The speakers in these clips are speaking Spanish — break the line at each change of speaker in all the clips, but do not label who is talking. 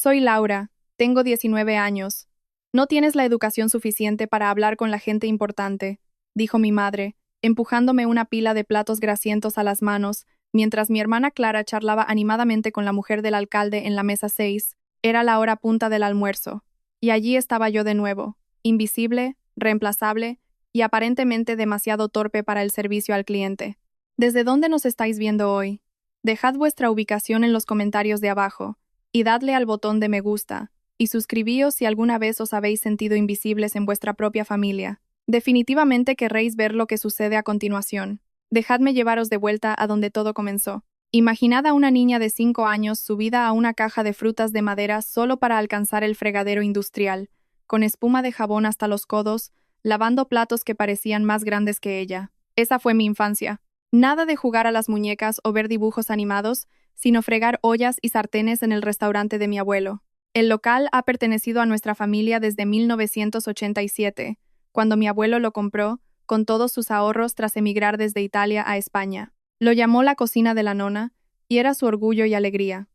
Soy Laura, tengo 19 años. No tienes la educación suficiente para hablar con la gente importante, dijo mi madre, empujándome una pila de platos grasientos a las manos, mientras mi hermana Clara charlaba animadamente con la mujer del alcalde en la mesa 6. Era la hora punta del almuerzo. Y allí estaba yo de nuevo, invisible, reemplazable y aparentemente demasiado torpe para el servicio al cliente. ¿Desde dónde nos estáis viendo hoy? Dejad vuestra ubicación en los comentarios de abajo, y dadle al botón de me gusta, y suscribíos si alguna vez os habéis sentido invisibles en vuestra propia familia. Definitivamente querréis ver lo que sucede a continuación. Dejadme llevaros de vuelta a donde todo comenzó. Imaginad a una niña de 5 años subida a una caja de frutas de madera solo para alcanzar el fregadero industrial, con espuma de jabón hasta los codos, lavando platos que parecían más grandes que ella. Esa fue mi infancia. Nada de jugar a las muñecas o ver dibujos animados, sino fregar ollas y sartenes en el restaurante de mi abuelo. El local ha pertenecido a nuestra familia desde 1987, cuando mi abuelo lo compró, con todos sus ahorros tras emigrar desde Italia a España. Lo llamó la cocina de la nona, y era su orgullo y alegría.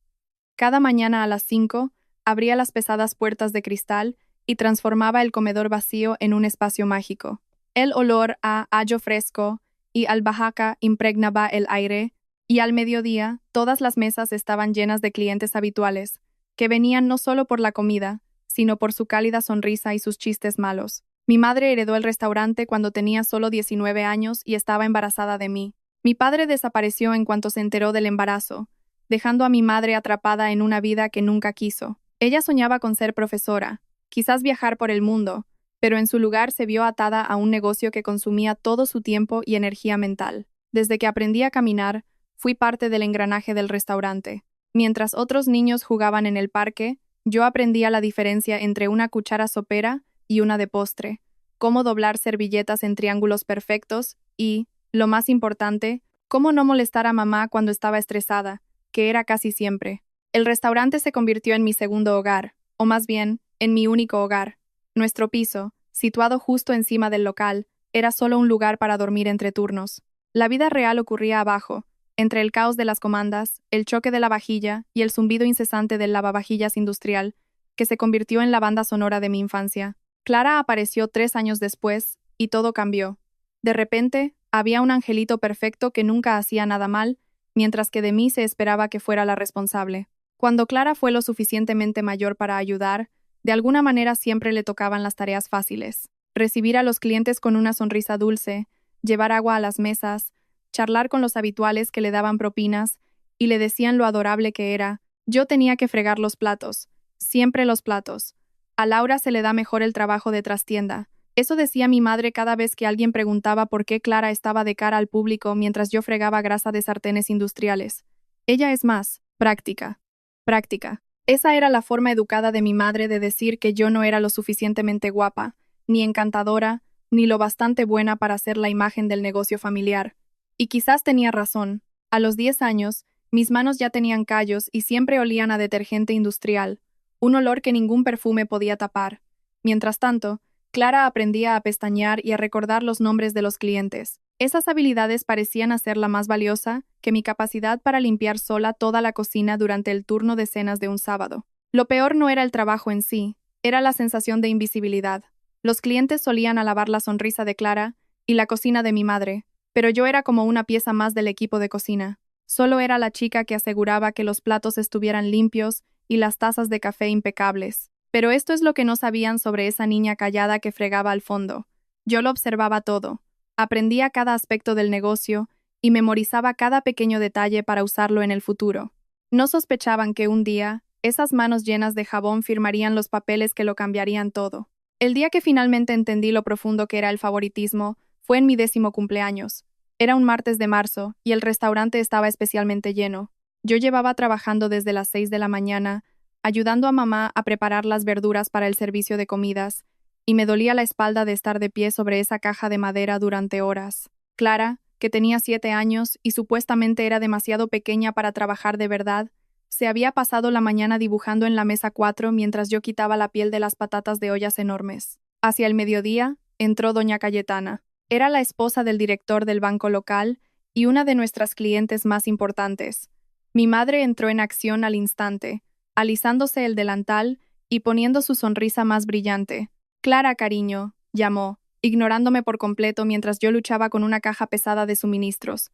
Cada mañana a las 5, abría las pesadas puertas de cristal y transformaba el comedor vacío en un espacio mágico. El olor a ajo fresco y albahaca impregnaba el aire, y al mediodía todas las mesas estaban llenas de clientes habituales, que venían no solo por la comida, sino por su cálida sonrisa y sus chistes malos. Mi madre heredó el restaurante cuando tenía solo 19 años y estaba embarazada de mí. Mi padre desapareció en cuanto se enteró del embarazo, dejando a mi madre atrapada en una vida que nunca quiso. Ella soñaba con ser profesora, quizás viajar por el mundo, pero en su lugar se vio atada a un negocio que consumía todo su tiempo y energía mental. Desde que aprendí a caminar, fui parte del engranaje del restaurante. Mientras otros niños jugaban en el parque, yo aprendía la diferencia entre una cuchara sopera y una de postre, cómo doblar servilletas en triángulos perfectos y, lo más importante, cómo no molestar a mamá cuando estaba estresada, que era casi siempre. El restaurante se convirtió en mi segundo hogar, o más bien, en mi único hogar. Nuestro piso, situado justo encima del local, era solo un lugar para dormir entre turnos. La vida real ocurría abajo, entre el caos de las comandas, el choque de la vajilla y el zumbido incesante del lavavajillas industrial, que se convirtió en la banda sonora de mi infancia. Clara apareció 3 años después, y todo cambió. De repente, había un angelito perfecto que nunca hacía nada mal, mientras que de mí se esperaba que fuera la responsable. Cuando Clara fue lo suficientemente mayor para ayudar, de alguna manera siempre le tocaban las tareas fáciles. Recibir a los clientes con una sonrisa dulce, llevar agua a las mesas, charlar con los habituales que le daban propinas y le decían lo adorable que era. Yo tenía que fregar los platos, siempre los platos. A Laura se le da mejor el trabajo de trastienda. Eso decía mi madre cada vez que alguien preguntaba por qué Clara estaba de cara al público mientras yo fregaba grasa de sartenes industriales. Ella es más práctica. Práctica. Esa era la forma educada de mi madre de decir que yo no era lo suficientemente guapa, ni encantadora, ni lo bastante buena para ser la imagen del negocio familiar. Y quizás tenía razón. A los 10 años, mis manos ya tenían callos y siempre olían a detergente industrial, un olor que ningún perfume podía tapar. Mientras tanto, Clara aprendía a pestañear y a recordar los nombres de los clientes. Esas habilidades parecían hacerla más valiosa que mi capacidad para limpiar sola toda la cocina durante el turno de cenas de un sábado. Lo peor no era el trabajo en sí, era la sensación de invisibilidad. Los clientes solían alabar la sonrisa de Clara y la cocina de mi madre, pero yo era como una pieza más del equipo de cocina. Solo era la chica que aseguraba que los platos estuvieran limpios y las tazas de café impecables. Pero esto es lo que no sabían sobre esa niña callada que fregaba al fondo. Yo lo observaba todo. Aprendía cada aspecto del negocio y memorizaba cada pequeño detalle para usarlo en el futuro. No sospechaban que un día, esas manos llenas de jabón firmarían los papeles que lo cambiarían todo. El día que finalmente entendí lo profundo que era el favoritismo fue en mi 10º cumpleaños. Era un martes de marzo y el restaurante estaba especialmente lleno. Yo llevaba trabajando desde las 6 de la mañana, ayudando a mamá a preparar las verduras para el servicio de comidas, y me dolía la espalda de estar de pie sobre esa caja de madera durante horas. Clara, que tenía 7 años y supuestamente era demasiado pequeña para trabajar de verdad, se había pasado la mañana dibujando en la mesa 4 mientras yo quitaba la piel de las patatas de ollas enormes. Hacia el mediodía, entró doña Cayetana. Era la esposa del director del banco local y una de nuestras clientes más importantes. Mi madre entró en acción al instante, alisándose el delantal y poniendo su sonrisa más brillante. Clara, cariño, llamó, ignorándome por completo mientras yo luchaba con una caja pesada de suministros.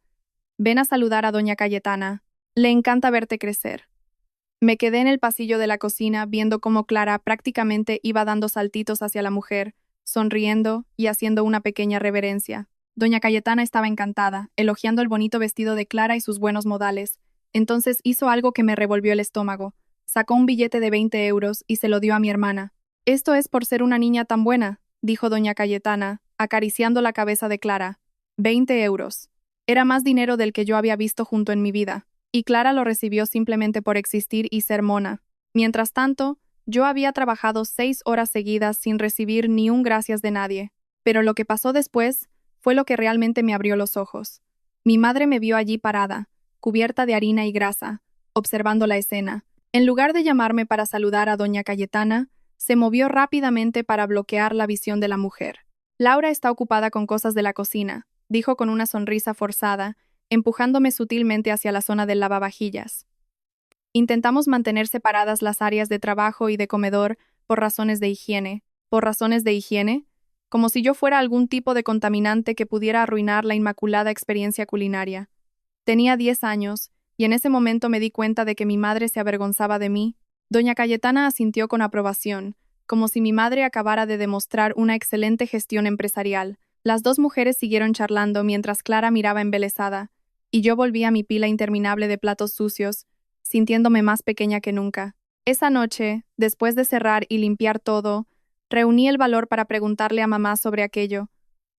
Ven a saludar a doña Cayetana. Le encanta verte crecer. Me quedé en el pasillo de la cocina viendo cómo Clara prácticamente iba dando saltitos hacia la mujer, sonriendo y haciendo una pequeña reverencia. Doña Cayetana estaba encantada, elogiando el bonito vestido de Clara y sus buenos modales. Entonces hizo algo que me revolvió el estómago. Sacó un billete de 20 euros y se lo dio a mi hermana. Esto es por ser una niña tan buena, dijo doña Cayetana, acariciando la cabeza de Clara. 20 euros. Era más dinero del que yo había visto junto en mi vida, y Clara lo recibió simplemente por existir y ser mona. Mientras tanto, yo había trabajado 6 horas seguidas sin recibir ni un gracias de nadie. Pero lo que pasó después fue lo que realmente me abrió los ojos. Mi madre me vio allí parada, cubierta de harina y grasa, observando la escena. En lugar de llamarme para saludar a doña Cayetana, se movió rápidamente para bloquear la visión de la mujer. Laura está ocupada con cosas de la cocina, dijo con una sonrisa forzada, empujándome sutilmente hacia la zona del lavavajillas. Intentamos mantener separadas las áreas de trabajo y de comedor por razones de higiene. ¿Por razones de higiene? Como si yo fuera algún tipo de contaminante que pudiera arruinar la inmaculada experiencia culinaria. Tenía 10 años, y en ese momento me di cuenta de que mi madre se avergonzaba de mí. Doña Cayetana asintió con aprobación, como si mi madre acabara de demostrar una excelente gestión empresarial. Las dos mujeres siguieron charlando mientras Clara miraba embelesada, y yo volví a mi pila interminable de platos sucios, sintiéndome más pequeña que nunca. Esa noche, después de cerrar y limpiar todo, reuní el valor para preguntarle a mamá sobre aquello.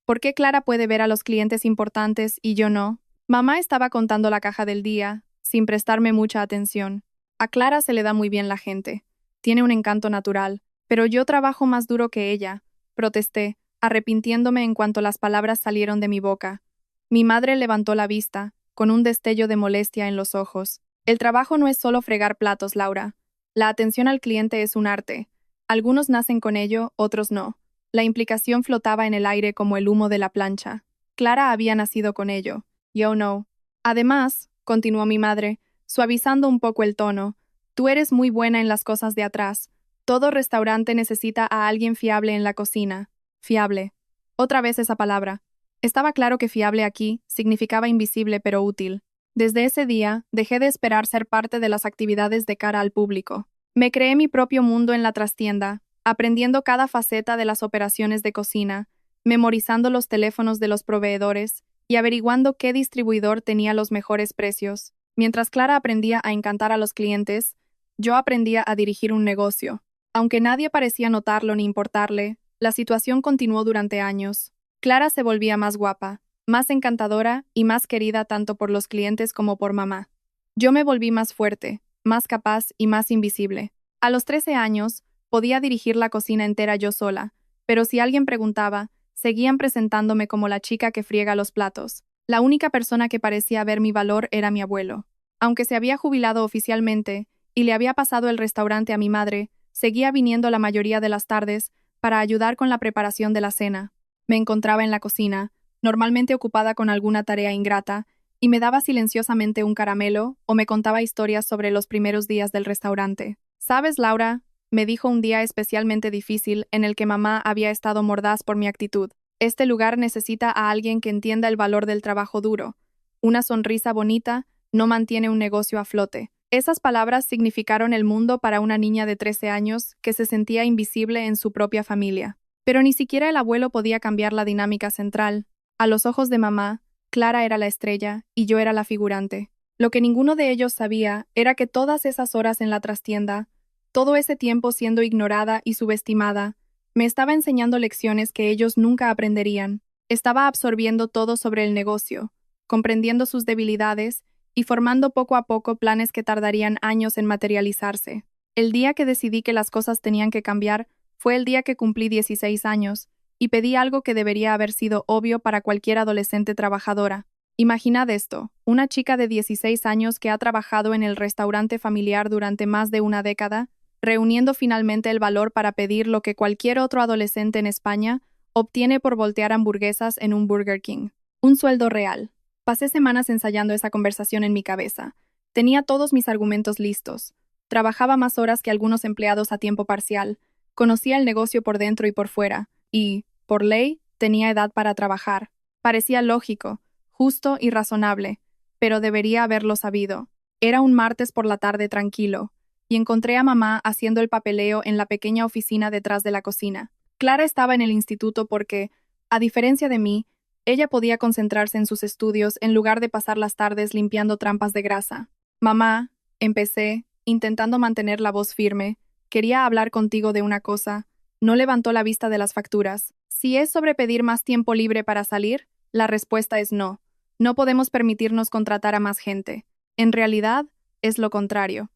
¿Por qué Clara puede ver a los clientes importantes y yo no? Mamá estaba contando la caja del día, sin prestarme mucha atención. A Clara se le da muy bien la gente. Tiene un encanto natural, pero yo trabajo más duro que ella, protesté, arrepintiéndome en cuanto las palabras salieron de mi boca. Mi madre levantó la vista, con un destello de molestia en los ojos. El trabajo no es solo fregar platos, Laura. La atención al cliente es un arte. Algunos nacen con ello, otros no. La implicación flotaba en el aire como el humo de la plancha. Clara había nacido con ello. Yo no. Además, continuó mi madre, suavizando un poco el tono, tú eres muy buena en las cosas de atrás. Todo restaurante necesita a alguien fiable en la cocina. Fiable. Otra vez esa palabra. Estaba claro que fiable aquí significaba invisible pero útil. Desde ese día, dejé de esperar ser parte de las actividades de cara al público. Me creé mi propio mundo en la trastienda, aprendiendo cada faceta de las operaciones de cocina, memorizando los teléfonos de los proveedores y averiguando qué distribuidor tenía los mejores precios. Mientras Clara aprendía a encantar a los clientes, yo aprendía a dirigir un negocio. Aunque nadie parecía notarlo ni importarle, la situación continuó durante años. Clara se volvía más guapa, más encantadora y más querida tanto por los clientes como por mamá. Yo me volví más fuerte, más capaz y más invisible. A los 13 años, podía dirigir la cocina entera yo sola, pero si alguien preguntaba, seguían presentándome como la chica que friega los platos. La única persona que parecía ver mi valor era mi abuelo. Aunque se había jubilado oficialmente y le había pasado el restaurante a mi madre, seguía viniendo la mayoría de las tardes para ayudar con la preparación de la cena. Me encontraba en la cocina, normalmente ocupada con alguna tarea ingrata, y me daba silenciosamente un caramelo o me contaba historias sobre los primeros días del restaurante. ¿Sabes, Laura?, me dijo un día especialmente difícil en el que mamá había estado mordaz por mi actitud. Este lugar necesita a alguien que entienda el valor del trabajo duro. Una sonrisa bonita no mantiene un negocio a flote. Esas palabras significaron el mundo para una niña de 13 años que se sentía invisible en su propia familia. Pero ni siquiera el abuelo podía cambiar la dinámica central. A los ojos de mamá, Clara era la estrella y yo era la figurante. Lo que ninguno de ellos sabía era que todas esas horas en la trastienda, todo ese tiempo siendo ignorada y subestimada, me estaba enseñando lecciones que ellos nunca aprenderían. Estaba absorbiendo todo sobre el negocio, comprendiendo sus debilidades y formando poco a poco planes que tardarían años en materializarse. El día que decidí que las cosas tenían que cambiar fue el día que cumplí 16 años y pedí algo que debería haber sido obvio para cualquier adolescente trabajadora. Imaginad esto, una chica de 16 años que ha trabajado en el restaurante familiar durante más de una década, reuniendo finalmente el valor para pedir lo que cualquier otro adolescente en España obtiene por voltear hamburguesas en un Burger King. Un sueldo real. Pasé semanas ensayando esa conversación en mi cabeza. Tenía todos mis argumentos listos. Trabajaba más horas que algunos empleados a tiempo parcial. Conocía el negocio por dentro y por fuera, y, por ley, tenía edad para trabajar. Parecía lógico, justo y razonable, pero debería haberlo sabido. Era un martes por la tarde tranquilo, y encontré a mamá haciendo el papeleo en la pequeña oficina detrás de la cocina. Clara estaba en el instituto porque, a diferencia de mí, ella podía concentrarse en sus estudios en lugar de pasar las tardes limpiando trampas de grasa. Mamá, empecé, intentando mantener la voz firme, quería hablar contigo de una cosa. No levantó la vista de las facturas. Si es sobre pedir más tiempo libre para salir, la respuesta es no. No podemos permitirnos contratar a más gente. En realidad, es lo contrario.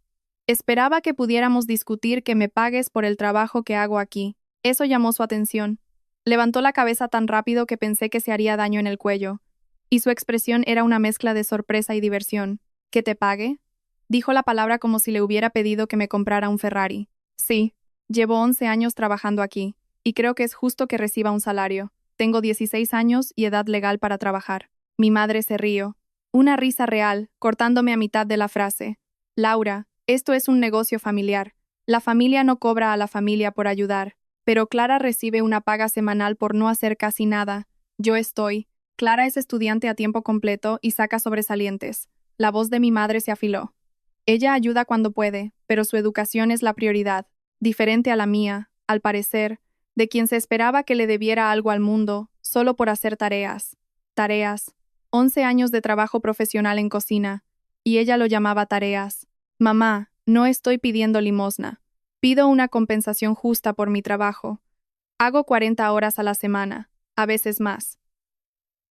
Esperaba que pudiéramos discutir que me pagues por el trabajo que hago aquí. Eso llamó su atención. Levantó la cabeza tan rápido que pensé que se haría daño en el cuello, y su expresión era una mezcla de sorpresa y diversión. ¿Que te pague? Dijo la palabra como si le hubiera pedido que me comprara un Ferrari. Sí, llevo 11 años trabajando aquí, y creo que es justo que reciba un salario. Tengo 16 años y edad legal para trabajar. Mi madre se rió. Una risa real, cortándome a mitad de la frase. Laura, esto es un negocio familiar. La familia no cobra a la familia por ayudar, pero Clara recibe una paga semanal por no hacer casi nada. Clara es estudiante a tiempo completo y saca sobresalientes. La voz de mi madre se afiló. Ella ayuda cuando puede, pero su educación es la prioridad, diferente a la mía, al parecer, de quien se esperaba que le debiera algo al mundo, solo por hacer tareas. Tareas. 11 años de trabajo profesional en cocina, y ella lo llamaba tareas. Mamá, no estoy pidiendo limosna. Pido una compensación justa por mi trabajo. Hago 40 horas a la semana, a veces más.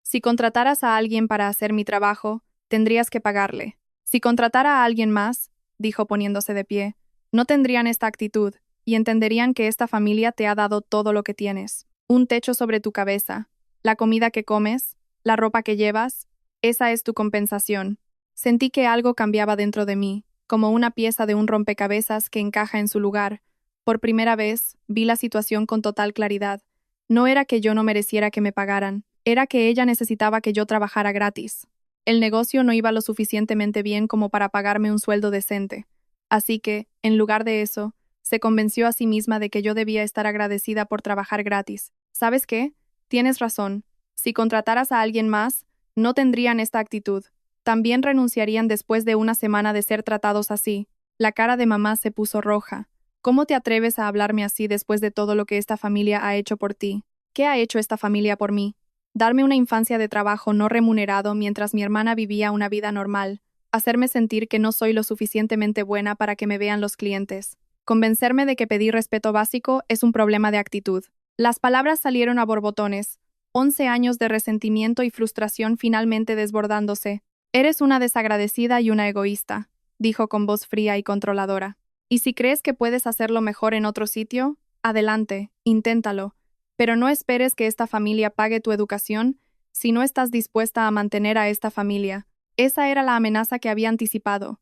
Si contrataras a alguien para hacer mi trabajo, tendrías que pagarle. Si contratara a alguien más, dijo poniéndose de pie, no tendrían esta actitud, y entenderían que esta familia te ha dado todo lo que tienes. Un techo sobre tu cabeza, la comida que comes, la ropa que llevas, esa es tu compensación. Sentí que algo cambiaba dentro de mí, como una pieza de un rompecabezas que encaja en su lugar. Por primera vez, vi la situación con total claridad. No era que yo no mereciera que me pagaran, era que ella necesitaba que yo trabajara gratis. El negocio no iba lo suficientemente bien como para pagarme un sueldo decente. Así que, en lugar de eso, se convenció a sí misma de que yo debía estar agradecida por trabajar gratis. ¿Sabes qué? Tienes razón. Si contrataras a alguien más, no tendrían esta actitud. También renunciarían después de una semana de ser tratados así. La cara de mamá se puso roja. ¿Cómo te atreves a hablarme así después de todo lo que esta familia ha hecho por ti? ¿Qué ha hecho esta familia por mí? Darme una infancia de trabajo no remunerado mientras mi hermana vivía una vida normal. Hacerme sentir que no soy lo suficientemente buena para que me vean los clientes. Convencerme de que pedir respeto básico es un problema de actitud. Las palabras salieron a borbotones. 11 años de resentimiento y frustración finalmente desbordándose. Eres una desagradecida y una egoísta, dijo con voz fría y controladora. Y si crees que puedes hacerlo mejor en otro sitio, adelante, inténtalo. Pero no esperes que esta familia pague tu educación si no estás dispuesta a mantener a esta familia. Esa era la amenaza que había anticipado.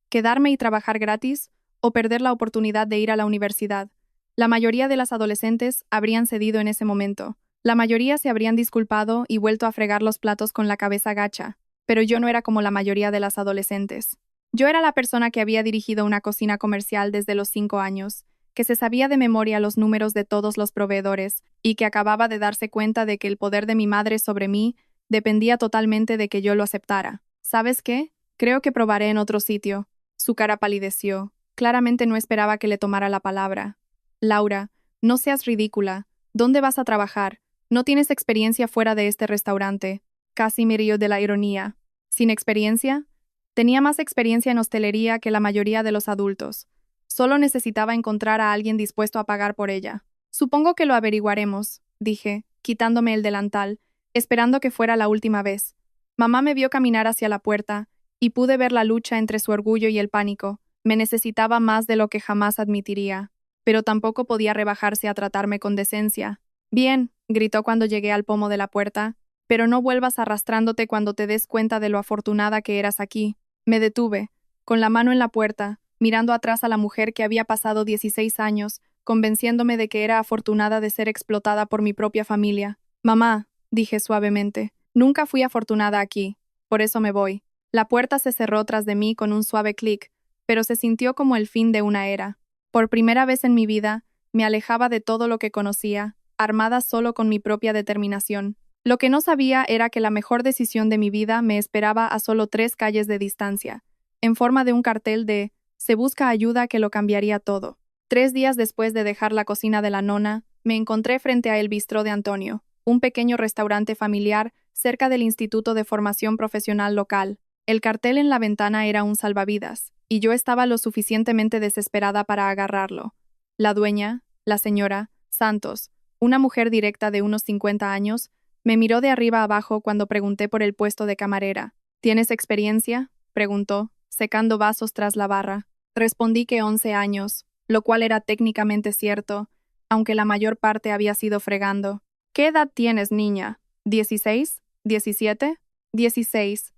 Quedarme y trabajar gratis o perder la oportunidad de ir a la universidad. La mayoría de las adolescentes habrían cedido en ese momento. La mayoría se habrían disculpado y vuelto a fregar los platos con la cabeza gacha. Pero yo no era como la mayoría de las adolescentes. Yo era la persona que había dirigido una cocina comercial desde los 5 años, que se sabía de memoria los números de todos los proveedores y que acababa de darse cuenta de que el poder de mi madre sobre mí dependía totalmente de que yo lo aceptara. ¿Sabes qué? Creo que probaré en otro sitio. Su cara palideció. Claramente no esperaba que le tomara la palabra. Laura, no seas ridícula. ¿Dónde vas a trabajar? No tienes experiencia fuera de este restaurante. Casi me rió de la ironía. ¿Sin experiencia? Tenía más experiencia en hostelería que la mayoría de los adultos. Solo necesitaba encontrar a alguien dispuesto a pagar por ella. Supongo que lo averiguaremos, dije, quitándome el delantal, esperando que fuera la última vez. Mamá me vio caminar hacia la puerta, y pude ver la lucha entre su orgullo y el pánico. Me necesitaba más de lo que jamás admitiría, pero tampoco podía rebajarse a tratarme con decencia. Bien, gritó cuando llegué al pomo de la puerta, pero no vuelvas arrastrándote cuando te des cuenta de lo afortunada que eras aquí. Me detuve, con la mano en la puerta, mirando atrás a la mujer que había pasado 16 años, convenciéndome de que era afortunada de ser explotada por mi propia familia. Mamá, dije suavemente, nunca fui afortunada aquí, por eso me voy. La puerta se cerró tras de mí con un suave clic, pero se sintió como el fin de una era. Por primera vez en mi vida, me alejaba de todo lo que conocía, armada solo con mi propia determinación. Lo que no sabía era que la mejor decisión de mi vida me esperaba a solo 3 calles de distancia, en forma de un cartel de «Se busca ayuda que lo cambiaría todo». 3 días después de dejar la cocina de la nona, me encontré frente a El Bistró de Antonio, un pequeño restaurante familiar cerca del Instituto de Formación Profesional local. El cartel en la ventana era un salvavidas, y yo estaba lo suficientemente desesperada para agarrarlo. La dueña, la señora Santos, una mujer directa de unos 50 años, me miró de arriba abajo cuando pregunté por el puesto de camarera. ¿Tienes experiencia?, preguntó, secando vasos tras la barra. Respondí que 11 años, lo cual era técnicamente cierto, aunque la mayor parte había sido fregando. ¿Qué edad tienes, niña? ¿16? ¿17? 16.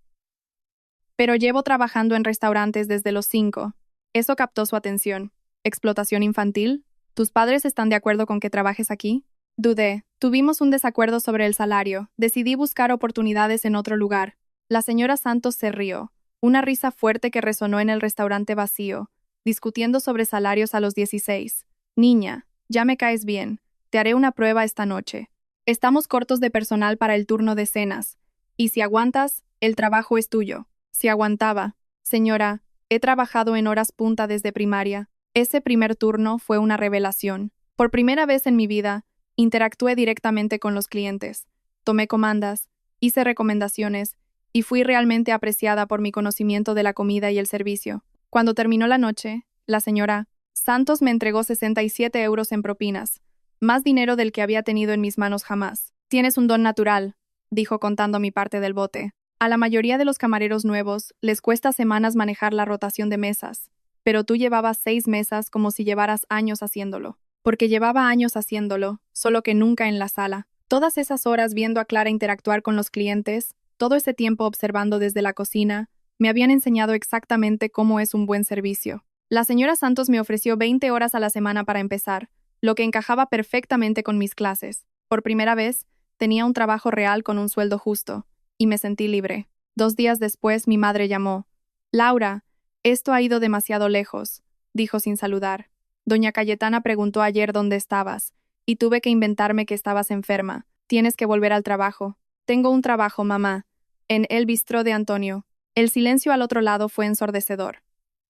Pero llevo trabajando en restaurantes desde los 5. Eso captó su atención. ¿Explotación infantil? ¿Tus padres están de acuerdo con que trabajes aquí? Dudé. Tuvimos un desacuerdo sobre el salario. Decidí buscar oportunidades en otro lugar. La señora Santos se rió. Una risa fuerte que resonó en el restaurante vacío, discutiendo sobre salarios a los 16. Niña, ya me caes bien. Te haré una prueba esta noche. Estamos cortos de personal para el turno de cenas. Y si aguantas, el trabajo es tuyo. Si aguantaba. Señora, he trabajado en horas punta desde primaria. Ese primer turno fue una revelación. Por primera vez en mi vida, interactué directamente con los clientes. Tomé comandas, hice recomendaciones, y fui realmente apreciada por mi conocimiento de la comida y el servicio. Cuando terminó la noche, la señora Santos me entregó 67 euros en propinas, más dinero del que había tenido en mis manos jamás. Tienes un don natural, dijo contando mi parte del bote. A la mayoría de los camareros nuevos les cuesta semanas manejar la rotación de mesas, pero tú llevabas 6 mesas como si llevaras años haciéndolo. Porque llevaba años haciéndolo, solo que nunca en la sala. Todas esas horas viendo a Clara interactuar con los clientes, todo ese tiempo observando desde la cocina, me habían enseñado exactamente cómo es un buen servicio. La señora Santos me ofreció 20 horas a la semana para empezar, lo que encajaba perfectamente con mis clases. Por primera vez, tenía un trabajo real con un sueldo justo, y me sentí libre. 2 días después, mi madre llamó. «Laura, esto ha ido demasiado lejos», dijo sin saludar. «Doña Cayetana preguntó ayer dónde estabas, y tuve que inventarme que estabas enferma. Tienes que volver al trabajo». «Tengo un trabajo, mamá. En El Bistró de Antonio». El silencio al otro lado fue ensordecedor.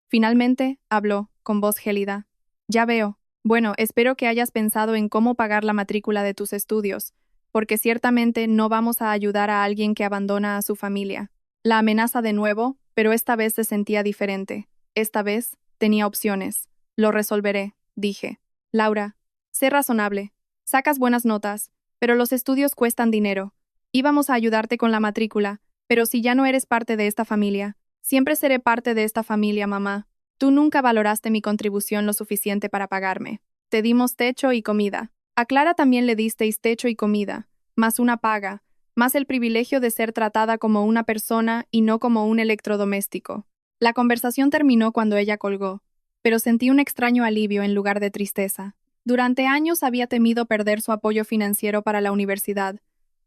Finalmente, habló, con voz gélida. «Ya veo. Bueno, espero que hayas pensado en cómo pagar la matrícula de tus estudios, porque ciertamente no vamos a ayudar a alguien que abandona a su familia». La amenaza de nuevo, pero esta vez se sentía diferente. Esta vez, tenía opciones. «Lo resolveré», dije. «Laura, sé razonable. Sacas buenas notas, pero los estudios cuestan dinero. Íbamos a ayudarte con la matrícula, pero si ya no eres parte de esta familia, siempre seré parte de esta familia, mamá. Tú nunca valoraste mi contribución lo suficiente para pagarme. Te dimos techo y comida. A Clara también le disteis techo y comida, más una paga, más el privilegio de ser tratada como una persona y no como un electrodoméstico». La conversación terminó cuando ella colgó, pero sentí un extraño alivio en lugar de tristeza. Durante años había temido perder su apoyo financiero para la universidad,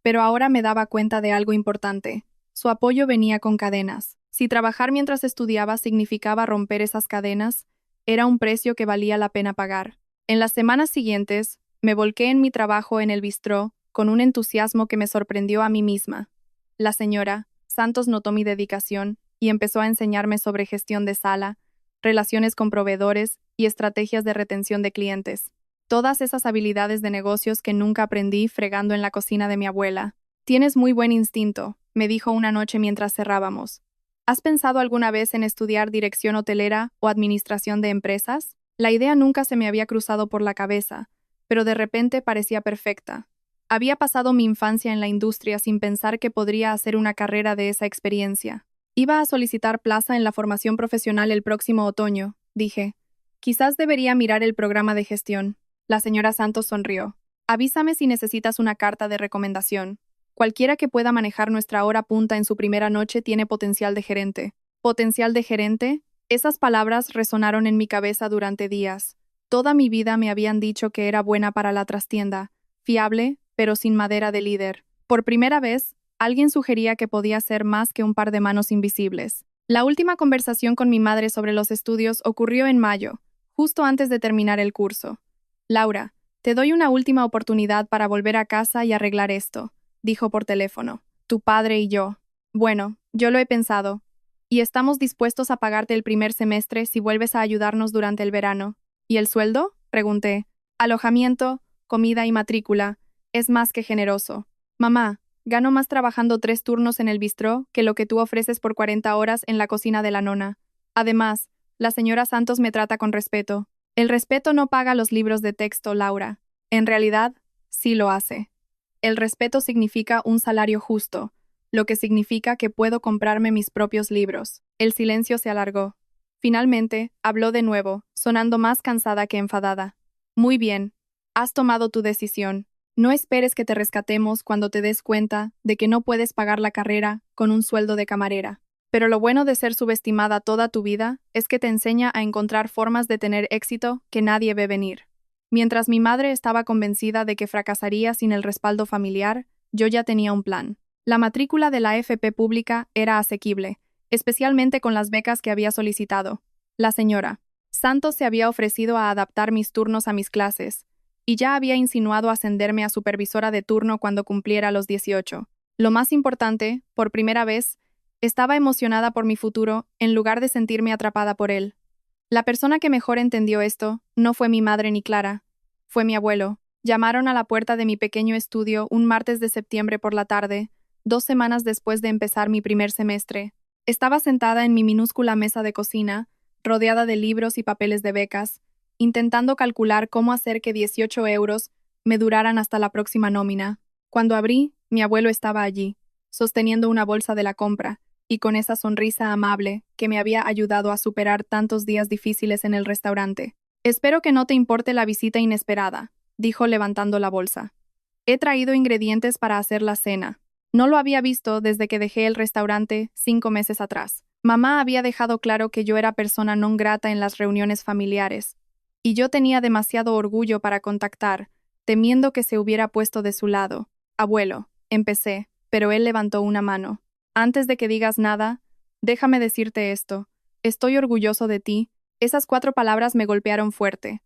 pero ahora me daba cuenta de algo importante. Su apoyo venía con cadenas. Si trabajar mientras estudiaba significaba romper esas cadenas, era un precio que valía la pena pagar. En las semanas siguientes, me volqué en mi trabajo en el bistró, con un entusiasmo que me sorprendió a mí misma. La señora Santos notó mi dedicación y empezó a enseñarme sobre gestión de sala, relaciones con proveedores y estrategias de retención de clientes. Todas esas habilidades de negocios que nunca aprendí fregando en la cocina de mi abuela. «Tienes muy buen instinto», me dijo una noche mientras cerrábamos. ¿Has pensado alguna vez en estudiar dirección hotelera o administración de empresas? La idea nunca se me había cruzado por la cabeza, pero de repente parecía perfecta. Había pasado mi infancia en la industria sin pensar que podría hacer una carrera de esa experiencia. Iba a solicitar plaza en la formación profesional el próximo otoño, dije. Quizás debería mirar el programa de gestión. La señora Santos sonrió. «Avísame si necesitas una carta de recomendación. Cualquiera que pueda manejar nuestra hora punta en su primera noche tiene potencial de gerente». ¿Potencial de gerente? Esas palabras resonaron en mi cabeza durante días. Toda mi vida me habían dicho que era buena para la trastienda, fiable, pero sin madera de líder. Por primera vez, alguien sugería que podía ser más que un par de manos invisibles. La última conversación con mi madre sobre los estudios ocurrió en mayo, justo antes de terminar el curso. Laura, te doy una última oportunidad para volver a casa y arreglar esto, dijo por teléfono. Tu padre y yo. Bueno, yo lo he pensado. Y estamos dispuestos a pagarte el primer semestre si vuelves a ayudarnos durante el verano. ¿Y el sueldo? Pregunté. Alojamiento, comida y matrícula. Es más que generoso. Mamá, gano más trabajando 3 turnos en el bistró que lo que tú ofreces por 40 horas en la cocina de la nona. Además, la señora Santos me trata con respeto. El respeto no paga los libros de texto, Laura. En realidad, sí lo hace. El respeto significa un salario justo, lo que significa que puedo comprarme mis propios libros. El silencio se alargó. Finalmente, habló de nuevo, sonando más cansada que enfadada. Muy bien. Has tomado tu decisión. No esperes que te rescatemos cuando te des cuenta de que no puedes pagar la carrera con un sueldo de camarera. Pero lo bueno de ser subestimada toda tu vida es que te enseña a encontrar formas de tener éxito que nadie ve venir. Mientras mi madre estaba convencida de que fracasaría sin el respaldo familiar, yo ya tenía un plan. La matrícula de la FP pública era asequible, especialmente con las becas que había solicitado. La señora Santos se había ofrecido a adaptar mis turnos a mis clases, y ya había insinuado ascenderme a supervisora de turno cuando cumpliera los 18. Lo más importante, por primera vez, estaba emocionada por mi futuro en lugar de sentirme atrapada por él. La persona que mejor entendió esto no fue mi madre ni Clara, fue mi abuelo. Llamaron a la puerta de mi pequeño estudio un martes de septiembre por la tarde, 2 semanas después de empezar mi primer semestre. Estaba sentada en mi minúscula mesa de cocina, rodeada de libros y papeles de becas, intentando calcular cómo hacer que 18 euros me duraran hasta la próxima nómina. Cuando abrí, mi abuelo estaba allí, sosteniendo una bolsa de la compra, y con esa sonrisa amable que me había ayudado a superar tantos días difíciles en el restaurante. Espero que no te importe la visita inesperada, dijo levantando la bolsa. He traído ingredientes para hacer la cena. No lo había visto desde que dejé el restaurante 5 meses atrás. Mamá había dejado claro que yo era persona non grata en las reuniones familiares, y yo tenía demasiado orgullo para contactar, temiendo que se hubiera puesto de su lado. Abuelo, empecé, pero él levantó una mano. Antes de que digas nada, déjame decirte esto. Estoy orgulloso de ti. Esas 4 palabras me golpearon fuerte.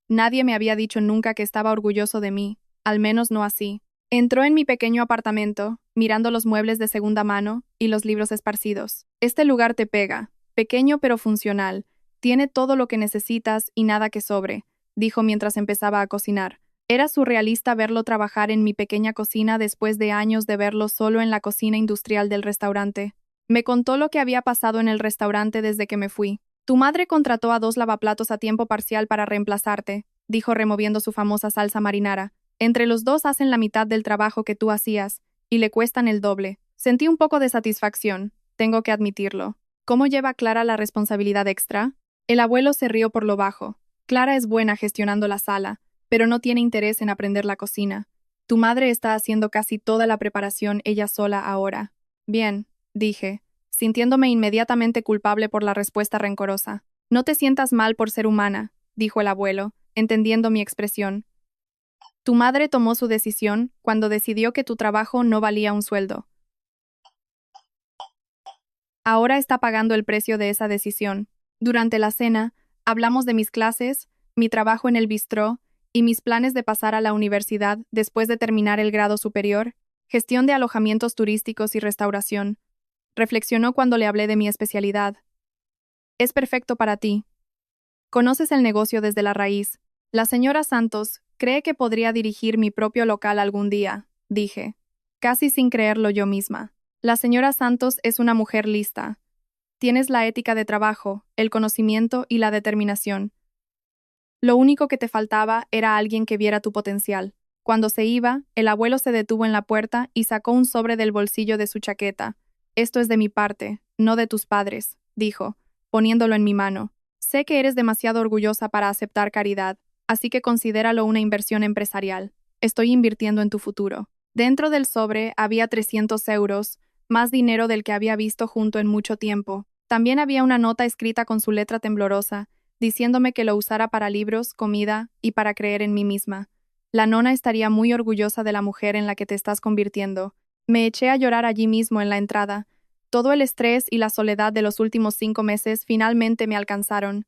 Nadie me había dicho nunca que estaba orgulloso de mí, al menos no así. Entró en mi pequeño apartamento, mirando los muebles de segunda mano y los libros esparcidos. Este lugar te pega, pequeño pero funcional. Tiene todo lo que necesitas y nada que sobre, dijo mientras empezaba a cocinar. Era surrealista verlo trabajar en mi pequeña cocina después de años de verlo solo en la cocina industrial del restaurante. Me contó lo que había pasado en el restaurante desde que me fui. Tu madre contrató a 2 lavaplatos a tiempo parcial para reemplazarte, dijo removiendo su famosa salsa marinara. Entre los dos hacen la mitad del trabajo que tú hacías, y le cuestan el doble. Sentí un poco de satisfacción, tengo que admitirlo. ¿Cómo lleva Clara la responsabilidad extra? El abuelo se rió por lo bajo. Clara es buena gestionando la sala, pero no tiene interés en aprender la cocina. Tu madre está haciendo casi toda la preparación ella sola ahora. Bien, dije, sintiéndome inmediatamente culpable por la respuesta rencorosa. No te sientas mal por ser humana, dijo el abuelo, entendiendo mi expresión. Tu madre tomó su decisión cuando decidió que tu trabajo no valía un sueldo. Ahora está pagando el precio de esa decisión. Durante la cena, hablamos de mis clases, mi trabajo en el bistró y mis planes de pasar a la universidad después de terminar el grado superior, gestión de alojamientos turísticos y restauración. Reflexionó cuando le hablé de mi especialidad. Es perfecto para ti. Conoces el negocio desde la raíz. La señora Santos cree que podría dirigir mi propio local algún día, dije, casi sin creerlo yo misma. La señora Santos es una mujer lista. Tienes la ética de trabajo, el conocimiento y la determinación. Lo único que te faltaba era alguien que viera tu potencial. Cuando se iba, el abuelo se detuvo en la puerta y sacó un sobre del bolsillo de su chaqueta. Esto es de mi parte, no de tus padres, dijo, poniéndolo en mi mano. Sé que eres demasiado orgullosa para aceptar caridad, así que considéralo una inversión empresarial. Estoy invirtiendo en tu futuro. Dentro del sobre había 300 euros, más dinero del que había visto junto en mucho tiempo. También había una nota escrita con su letra temblorosa, diciéndome que lo usara para libros, comida y para creer en mí misma. La nona estaría muy orgullosa de la mujer en la que te estás convirtiendo. Me eché a llorar allí mismo en la entrada, Todo el estrés y la soledad de los últimos 5 meses finalmente me alcanzaron.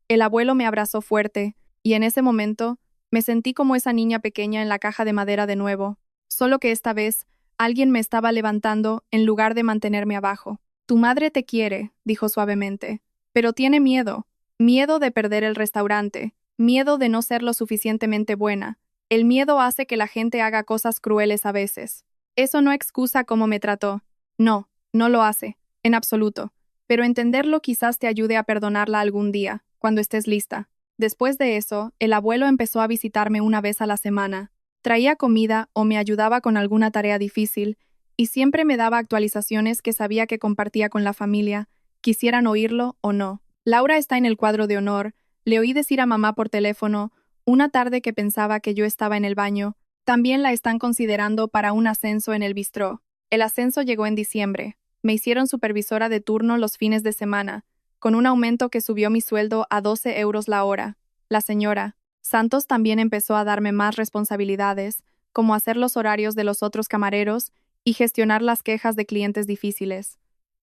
El abuelo me abrazó fuerte, y en ese momento me sentí como esa niña pequeña en la caja de madera de nuevo, solo que esta vez alguien me estaba levantando en lugar de mantenerme abajo. Tu madre te quiere, dijo suavemente, pero tiene miedo. Miedo de perder el restaurante, miedo de no ser lo suficientemente buena. El miedo hace que la gente haga cosas crueles a veces. Eso no excusa cómo me trató. No, no lo hace, en absoluto. Pero entenderlo quizás te ayude a perdonarla algún día, cuando estés lista. Después de eso, el abuelo empezó a visitarme una vez a la semana. Traía comida o me ayudaba con alguna tarea difícil, y siempre me daba actualizaciones que sabía que compartía con la familia, quisieran oírlo o no. Laura está en el cuadro de honor, le oí decir a mamá por teléfono, una tarde que pensaba que yo estaba en el baño. También la están considerando para un ascenso en el bistró. El ascenso llegó en diciembre. Me hicieron supervisora de turno los fines de semana, con un aumento que subió mi sueldo a 12 euros la hora. La señora Santos también empezó a darme más responsabilidades, como hacer los horarios de los otros camareros y gestionar las quejas de clientes difíciles.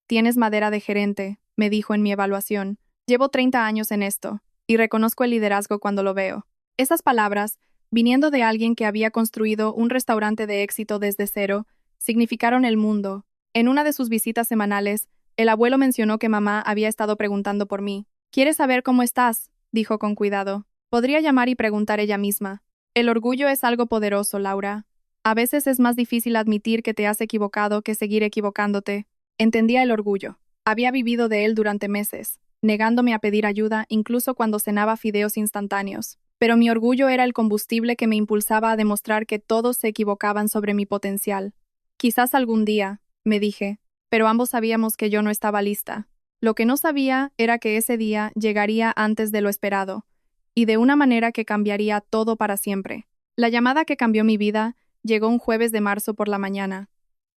Tienes madera de gerente, me dijo en mi evaluación. Llevo 30 años en esto, y reconozco el liderazgo cuando lo veo. Esas palabras, viniendo de alguien que había construido un restaurante de éxito desde cero, significaron el mundo. En una de sus visitas semanales, el abuelo mencionó que mamá había estado preguntando por mí. ¿Quieres saber cómo estás?, dijo con cuidado. Podría llamar y preguntar ella misma. El orgullo es algo poderoso, Laura. A veces es más difícil admitir que te has equivocado que seguir equivocándote. Entendía el orgullo. Había vivido de él durante meses, negándome a pedir ayuda incluso cuando cenaba fideos instantáneos. Pero mi orgullo era el combustible que me impulsaba a demostrar que todos se equivocaban sobre mi potencial. Quizás algún día, me dije, pero ambos sabíamos que yo no estaba lista. Lo que no sabía era que ese día llegaría antes de lo esperado, y de una manera que cambiaría todo para siempre. La llamada que cambió mi vida llegó un jueves de marzo por la mañana.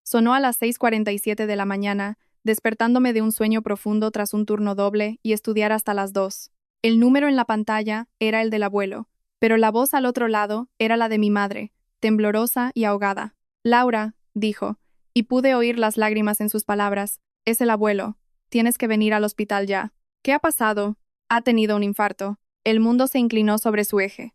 Sonó a las 6:47 de la mañana, despertándome de un sueño profundo tras un turno doble y estudiar hasta las 2. El número en la pantalla era el del abuelo, pero la voz al otro lado era la de mi madre, temblorosa y ahogada. Laura, dijo, y pude oír las lágrimas en sus palabras. Es el abuelo. Tienes que venir al hospital ya. ¿Qué ha pasado? Ha tenido un infarto. El mundo se inclinó sobre su eje.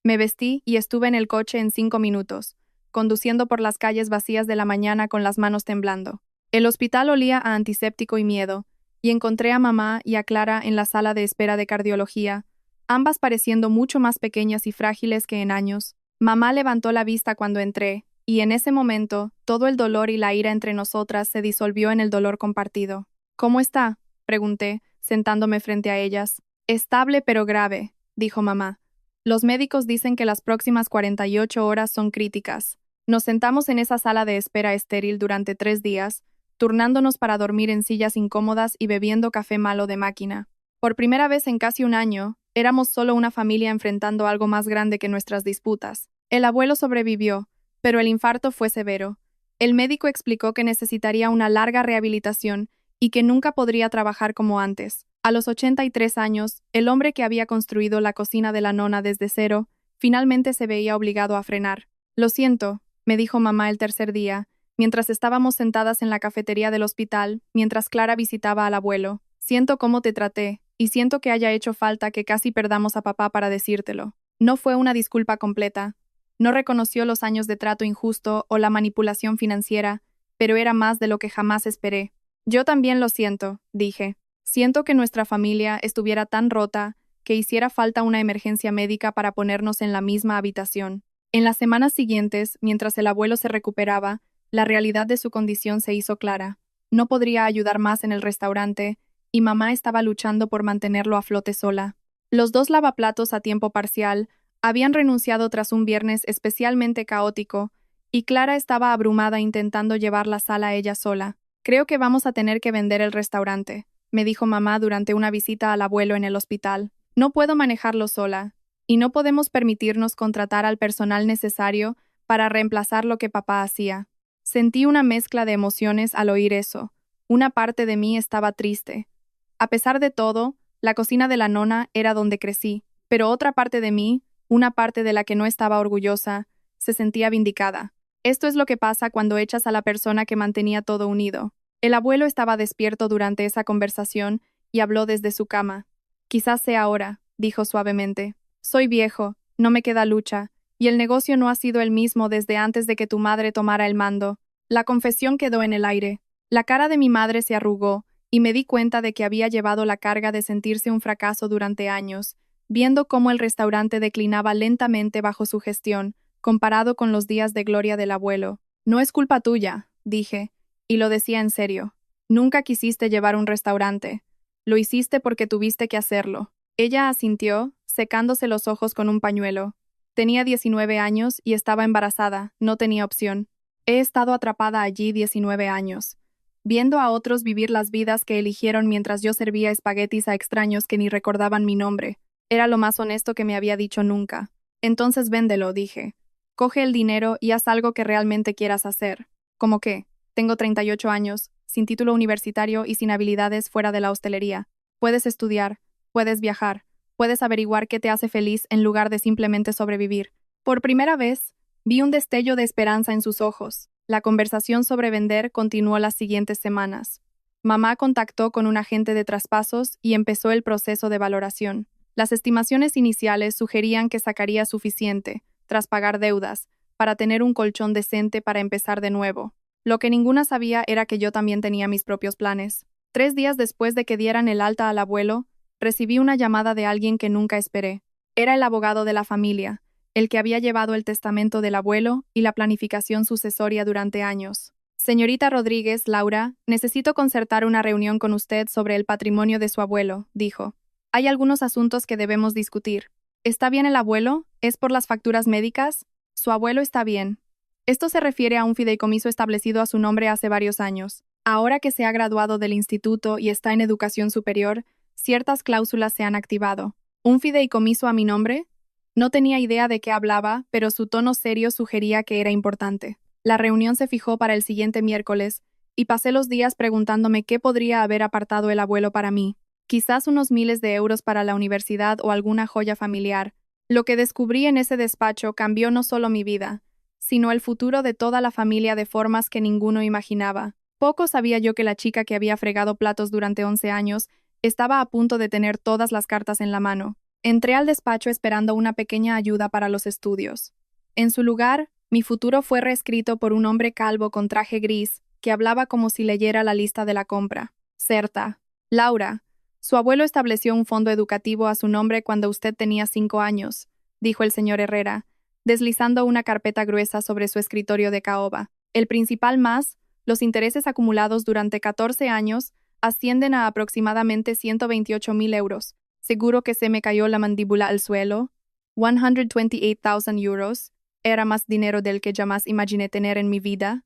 Me vestí y estuve en el coche en 5 minutos, conduciendo por las calles vacías de la mañana con las manos temblando. El hospital olía a antiséptico y miedo, y encontré a mamá y a Clara en la sala de espera de cardiología, ambas pareciendo mucho más pequeñas y frágiles que en años. Mamá levantó la vista cuando entré, y en ese momento, todo el dolor y la ira entre nosotras se disolvió en el dolor compartido. ¿Cómo está?, pregunté, sentándome frente a ellas. Estable pero grave, dijo mamá. Los médicos dicen que las próximas 48 horas son críticas. Nos sentamos en esa sala de espera estéril durante 3 días, turnándonos para dormir en sillas incómodas y bebiendo café malo de máquina. Por primera vez en casi un año, éramos solo una familia enfrentando algo más grande que nuestras disputas. El abuelo sobrevivió, pero el infarto fue severo. El médico explicó que necesitaría una larga rehabilitación y que nunca podría trabajar como antes. A los 83 años, el hombre que había construido la cocina de la nona desde cero, finalmente se veía obligado a frenar. Lo siento, me dijo mamá el tercer día, mientras estábamos sentadas en la cafetería del hospital, mientras Clara visitaba al abuelo. Siento cómo te traté, y siento que haya hecho falta que casi perdamos a papá para decírtelo. No fue una disculpa completa. No reconoció los años de trato injusto o la manipulación financiera, pero era más de lo que jamás esperé. Yo también lo siento, dije. Siento que nuestra familia estuviera tan rota que hiciera falta una emergencia médica para ponernos en la misma habitación. En las semanas siguientes, mientras el abuelo se recuperaba, la realidad de su condición se hizo clara. No podría ayudar más en el restaurante, y mamá estaba luchando por mantenerlo a flote sola. Los 2 lavaplatos a tiempo parcial habían renunciado tras un viernes especialmente caótico, y Clara estaba abrumada intentando llevar la sala ella sola. Creo que vamos a tener que vender el restaurante, me dijo mamá durante una visita al abuelo en el hospital. No puedo manejarlo sola, y no podemos permitirnos contratar al personal necesario para reemplazar lo que papá hacía. Sentí una mezcla de emociones al oír eso. Una parte de mí estaba triste. A pesar de todo, la cocina de la nona era donde crecí, pero otra parte de mí, una parte de la que no estaba orgullosa, se sentía vindicada. Esto es lo que pasa cuando echas a la persona que mantenía todo unido. El abuelo estaba despierto durante esa conversación y habló desde su cama. Quizás sea ahora, dijo suavemente. Soy viejo, no me queda lucha, y el negocio no ha sido el mismo desde antes de que tu madre tomara el mando. La confesión quedó en el aire. La cara de mi madre se arrugó, y me di cuenta de que había llevado la carga de sentirse un fracaso durante años, viendo cómo el restaurante declinaba lentamente bajo su gestión, comparado con los días de gloria del abuelo. No es culpa tuya, dije, y lo decía en serio. Nunca quisiste llevar un restaurante. Lo hiciste porque tuviste que hacerlo. Ella asintió, secándose los ojos con un pañuelo. Tenía 19 años y estaba embarazada, no tenía opción. He estado atrapada allí 19 años, viendo a otros vivir las vidas que eligieron mientras yo servía espaguetis a extraños que ni recordaban mi nombre. Era lo más honesto que me había dicho nunca. Entonces véndelo, dije. Coge el dinero y haz algo que realmente quieras hacer. ¿Cómo qué? Tengo 38 años, sin título universitario y sin habilidades fuera de la hostelería. Puedes estudiar, puedes viajar, puedes averiguar qué te hace feliz en lugar de simplemente sobrevivir. Por primera vez, vi un destello de esperanza en sus ojos. La conversación sobre vender continuó las siguientes semanas. Mamá contactó con un agente de traspasos y empezó el proceso de valoración. Las estimaciones iniciales sugerían que sacaría suficiente, tras pagar deudas, para tener un colchón decente para empezar de nuevo. Lo que ninguna sabía era que yo también tenía mis propios planes. 3 días después de que dieran el alta al abuelo, recibí una llamada de alguien que nunca esperé. Era el abogado de la familia, el que había llevado el testamento del abuelo y la planificación sucesoria durante años. Señorita Rodríguez, Laura, necesito concertar una reunión con usted sobre el patrimonio de su abuelo, dijo. Hay algunos asuntos que debemos discutir. ¿Está bien el abuelo? ¿Es por las facturas médicas? Su abuelo está bien. Esto se refiere a un fideicomiso establecido a su nombre hace varios años. Ahora que se ha graduado del instituto y está en educación superior, ciertas cláusulas se han activado. ¿Un fideicomiso a mi nombre? No tenía idea de qué hablaba, pero su tono serio sugería que era importante. La reunión se fijó para el siguiente miércoles, y pasé los días preguntándome qué podría haber apartado el abuelo para mí. Quizás unos miles de euros para la universidad o alguna joya familiar. Lo que descubrí en ese despacho cambió no solo mi vida, sino el futuro de toda la familia de formas que ninguno imaginaba. Poco sabía yo que la chica que había fregado platos durante 11 años estaba a punto de tener todas las cartas en la mano. Entré al despacho esperando una pequeña ayuda para los estudios. En su lugar, mi futuro fue reescrito por un hombre calvo con traje gris que hablaba como si leyera la lista de la compra. Certa. Laura. Su abuelo estableció un fondo educativo a su nombre cuando usted tenía 5 años, dijo el señor Herrera, deslizando una carpeta gruesa sobre su escritorio de caoba. El principal más, los intereses acumulados durante 14 años, ascienden a aproximadamente 128.000 euros. Seguro que se me cayó la mandíbula al suelo. 128,000 euros. Era más dinero del que jamás imaginé tener en mi vida.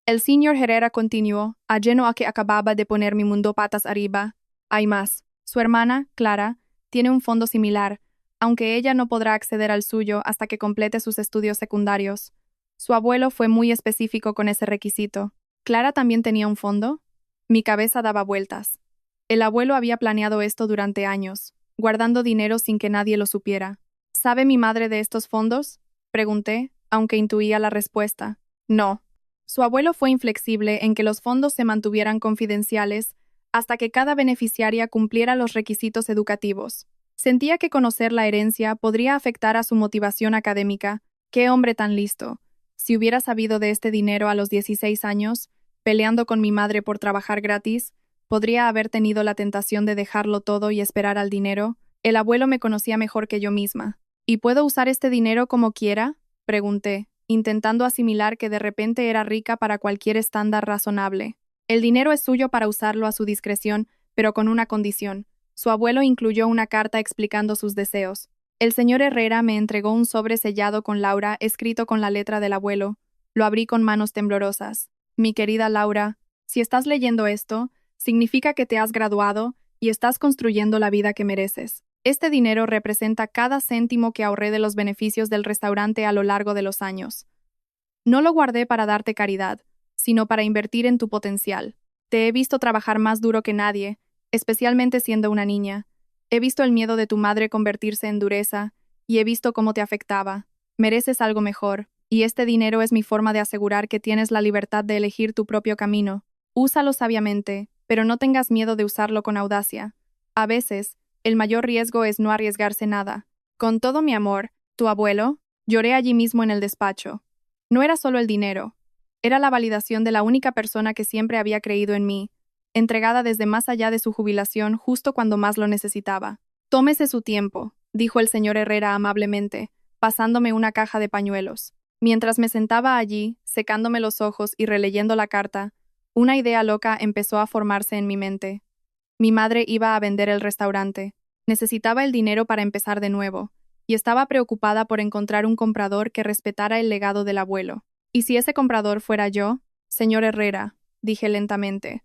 El señor Herrera continuó, lleno a que acababa de poner mi mundo patas arriba. Hay más. Su hermana, Clara, tiene un fondo similar, aunque ella no podrá acceder al suyo hasta que complete sus estudios secundarios. Su abuelo fue muy específico con ese requisito. ¿Clara también tenía un fondo? Mi cabeza daba vueltas. El abuelo había planeado esto durante años, guardando dinero sin que nadie lo supiera. ¿Sabe mi madre de estos fondos? Pregunté, aunque intuía la respuesta. No. Su abuelo fue inflexible en que los fondos se mantuvieran confidenciales hasta que cada beneficiaria cumpliera los requisitos educativos. Sentía que conocer la herencia podría afectar a su motivación académica. ¡Qué hombre tan listo! Si hubiera sabido de este dinero a los 16 años, peleando con mi madre por trabajar gratis, podría haber tenido la tentación de dejarlo todo y esperar al dinero. El abuelo me conocía mejor que yo misma. ¿Y puedo usar este dinero como quiera? Pregunté, intentando asimilar que de repente era rica para cualquier estándar razonable. El dinero es suyo para usarlo a su discreción, pero con una condición. Su abuelo incluyó una carta explicando sus deseos. El señor Herrera me entregó un sobre sellado con Laura, escrito con la letra del abuelo. Lo abrí con manos temblorosas. Mi querida Laura, si estás leyendo esto, significa que te has graduado y estás construyendo la vida que mereces. Este dinero representa cada céntimo que ahorré de los beneficios del restaurante a lo largo de los años. No lo guardé para darte caridad, sino para invertir en tu potencial. Te he visto trabajar más duro que nadie, especialmente siendo una niña. He visto el miedo de tu madre convertirse en dureza, y he visto cómo te afectaba. Mereces algo mejor, y este dinero es mi forma de asegurar que tienes la libertad de elegir tu propio camino. Úsalo sabiamente, pero no tengas miedo de usarlo con audacia. A veces, el mayor riesgo es no arriesgarse nada. Con todo mi amor, tu abuelo, lloré allí mismo en el despacho. No era solo el dinero, era la validación de la única persona que siempre había creído en mí, entregada desde más allá de su jubilación justo cuando más lo necesitaba. Tómese su tiempo, dijo el señor Herrera amablemente, pasándome una caja de pañuelos. Mientras me sentaba allí, secándome los ojos y releyendo la carta, una idea loca empezó a formarse en mi mente. Mi madre iba a vender el restaurante. Necesitaba el dinero para empezar de nuevo, y estaba preocupada por encontrar un comprador que respetara el legado del abuelo. ¿Y si ese comprador fuera yo? Señor Herrera, dije lentamente.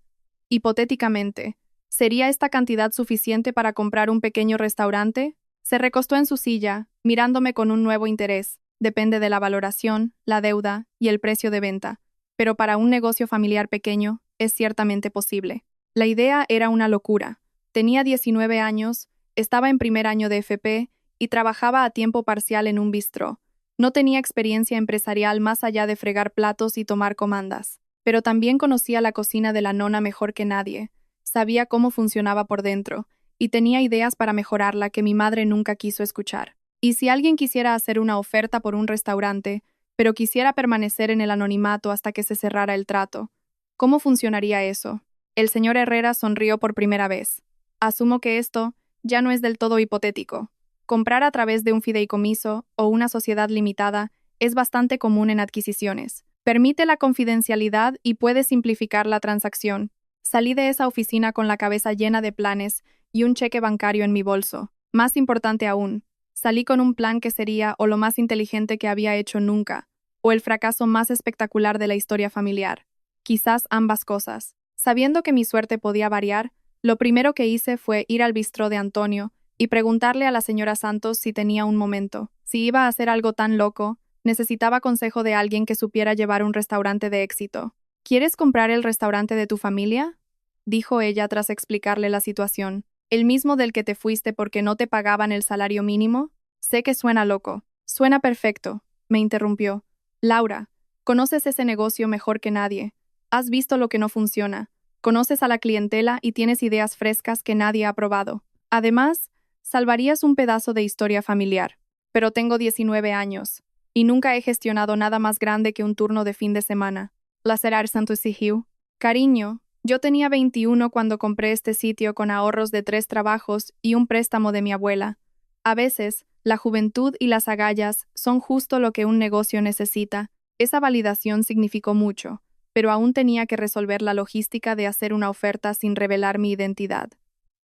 Hipotéticamente, ¿sería esta cantidad suficiente para comprar un pequeño restaurante? Se recostó en su silla, mirándome con un nuevo interés. Depende de la valoración, la deuda y el precio de venta, pero para un negocio familiar pequeño es ciertamente posible. La idea era una locura. Tenía 19 años, estaba en primer año de FP y trabajaba a tiempo parcial en un bistró. No tenía experiencia empresarial más allá de fregar platos y tomar comandas, pero también conocía la cocina de la nona mejor que nadie. Sabía cómo funcionaba por dentro, y tenía ideas para mejorarla que mi madre nunca quiso escuchar. Y si alguien quisiera hacer una oferta por un restaurante, pero quisiera permanecer en el anonimato hasta que se cerrara el trato, ¿cómo funcionaría eso? El señor Herrera sonrió por primera vez. Asumo que esto ya no es del todo hipotético. Comprar a través de un fideicomiso o una sociedad limitada es bastante común en adquisiciones. Permite la confidencialidad y puede simplificar la transacción. Salí de esa oficina con la cabeza llena de planes y un cheque bancario en mi bolso. Más importante aún, salí con un plan que sería o lo más inteligente que había hecho nunca, o el fracaso más espectacular de la historia familiar. Quizás ambas cosas. Sabiendo que mi suerte podía variar, lo primero que hice fue ir al bistró de Antonio y preguntarle a la señora Santos si tenía un momento. Si iba a hacer algo tan loco, necesitaba consejo de alguien que supiera llevar un restaurante de éxito. ¿Quieres comprar el restaurante de tu familia?, dijo ella tras explicarle la situación. ¿El mismo del que te fuiste porque no te pagaban el salario mínimo? Sé que suena loco. Suena perfecto, me interrumpió. Laura, conoces ese negocio mejor que nadie. Has visto lo que no funciona. Conoces a la clientela y tienes ideas frescas que nadie ha probado. Además, salvarías un pedazo de historia familiar. Pero tengo 19 años, y nunca he gestionado nada más grande que un turno de fin de semana. Lacerar Santos y Hugh. Cariño, yo tenía 21 cuando compré este sitio con ahorros de 3 trabajos y un préstamo de mi abuela. A veces, la juventud y las agallas son justo lo que un negocio necesita. Esa validación significó mucho, pero aún tenía que resolver la logística de hacer una oferta sin revelar mi identidad.